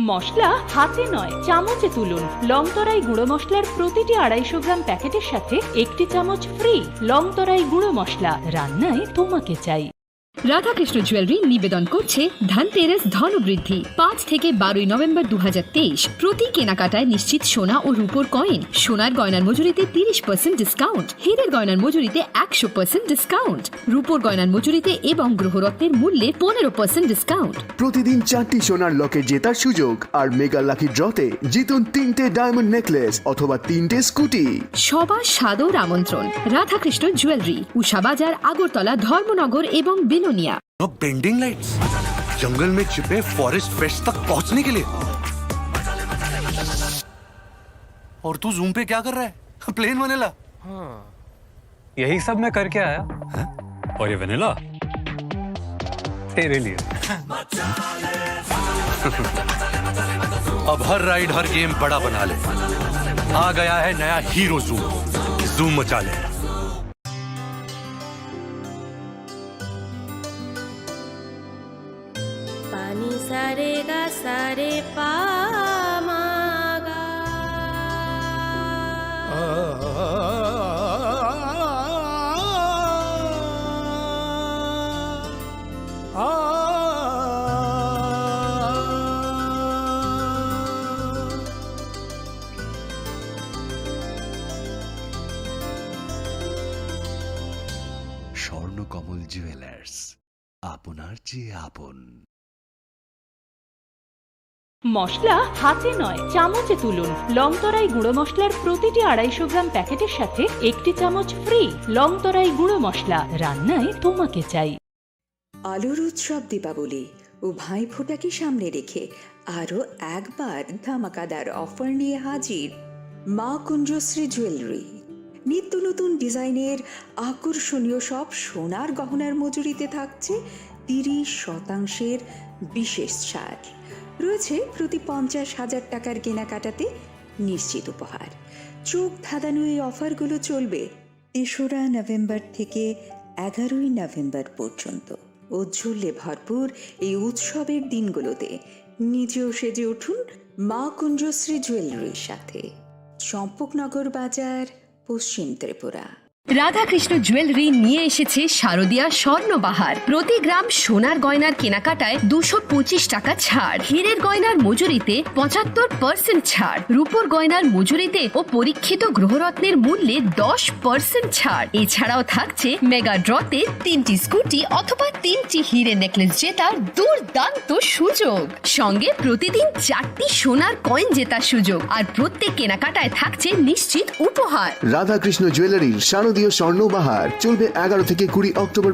মশলা হাতে নয় চামচে তুলুন। লংতরাই গুঁড়ো মশলার প্রতিটি 250 গ্রাম প্যাকেটের সাথে 1টি চামচ ফ্রি। লংতরাই গুঁড়ো মশলা, রান্নায় তোমাকে চাই। রাধাকৃষ্ণ জুয়েলারি নিবেদন করছে ধনতেরাস ধনবৃদ্ধি 5 থেকে 12 নভেম্বর 2023। প্রতি কেনাকাটায় নিশ্চিত সোনা ও রূপোর কয়েন, সোনার গয়নার মজুরিতে 30% ডিসকাউন্ট, হীরের গয়নার মজুরিতে 100% ডিসকাউন্ট, রূপোর গয়নার মজুরিতে এবং গ্রহরত্নের মূল্যে 15% ডিসকাউন্ট। প্রতিদিন 4টি সোনার লকেট জেতার সুযোগ আর মেগা লাকি ড্রতে জিতুন 3টে ডায়মন্ড নেকলেস অথবা 3টে স্কুটি। সবার সাদর আমন্ত্রণ রাধাকৃষ্ণ জুয়েলারি, উষাবাজার, আগরতলা, ধর্মনগর এবং বিলোনিয়া। बेंडिंग लाइट्स जंगल में छिपे फॉरेस्ट पेस्ट तक पहुंचने के लिए। और तू जूम पे क्या कर रहा है? Plane vanilla. यही सब मैं करके आया। और ये वनीला तेरे लिए। अब हर राइड हर गेम बड़ा बना ले। आ गया है नया हीरो जूम। जूम मचा ले। पानी सारे गा सारे पा मागा। স্বর্ণকমল জুয়েলার্স, আপনার চেয়ে আপন। মশলা হাতে নয় চামচে তুলুন। লংতরাই গুঁড়ো মশলার প্রতিটি 250 গ্রাম প্যাকেটের সাথে 1টি চামচ ফ্রি। লংতরাই গুঁড়ো মশলা, রান্নায় তোমাকে চাই। আলোর উৎসব দীপাবলি ও ভাইফোঁটাকে সামনে রেখে আরও একবার ধামাকাদার অফার নিয়ে হাজির মা কুঞ্জশ্রী জুয়েলারি। নিত্য নতুন ডিজাইনের আকর্ষণীয় সব সোনার গহনার মজুরিতে থাকছে 30% বিশেষ ছাড়। রয়েছে প্রতি 50,000 টাকার কেনাকাটাতে নিশ্চিত উপহার। চোখ ধাঁধানো এই অফারগুলো চলবে 3রা নভেম্বর থেকে 11ই নভেম্বর পর্যন্ত। ঔজ্জ্বল্যে ভরপুর এই উৎসবের দিনগুলোতে নিজেও সেজে উঠুন মা কুঞ্জশ্রী জুয়েলারির সাথে। চম্পকনগর বাজার, পশ্চিম ত্রিপুরা। রাধাকৃষ্ণ জুয়েলারি নিয়ে এসেছে শারদীয়া স্বর্ণবাহার। প্রতি গ্রাম সোনার গয়নার কেনাকাটায় 225 টাকা ছাড়, হীরের গয়নার মজুরিতে 75% ছাড়, রূপোর গয়নার মজুরিতে ও পরীক্ষিত গ্রহরত্নের মূল্যে 10% ছাড়। এছাড়াও থাকছে মেগা ড্রতে 3টি স্কুটি অথবা 3টি হীরে নেকলেস জেতার দুর্দান্ত সুযোগ। সঙ্গে প্রতিদিন 4টি সোনার কয়েন জেতার সুযোগ, আর প্রত্যেক কেনাকাটায় থাকছে নিশ্চিত উপহার। রাধাকৃষ্ণ জুয়েলারির শারদীয় স্বর্ণবাহার চলবে 11 থেকে 20 অক্টোবর।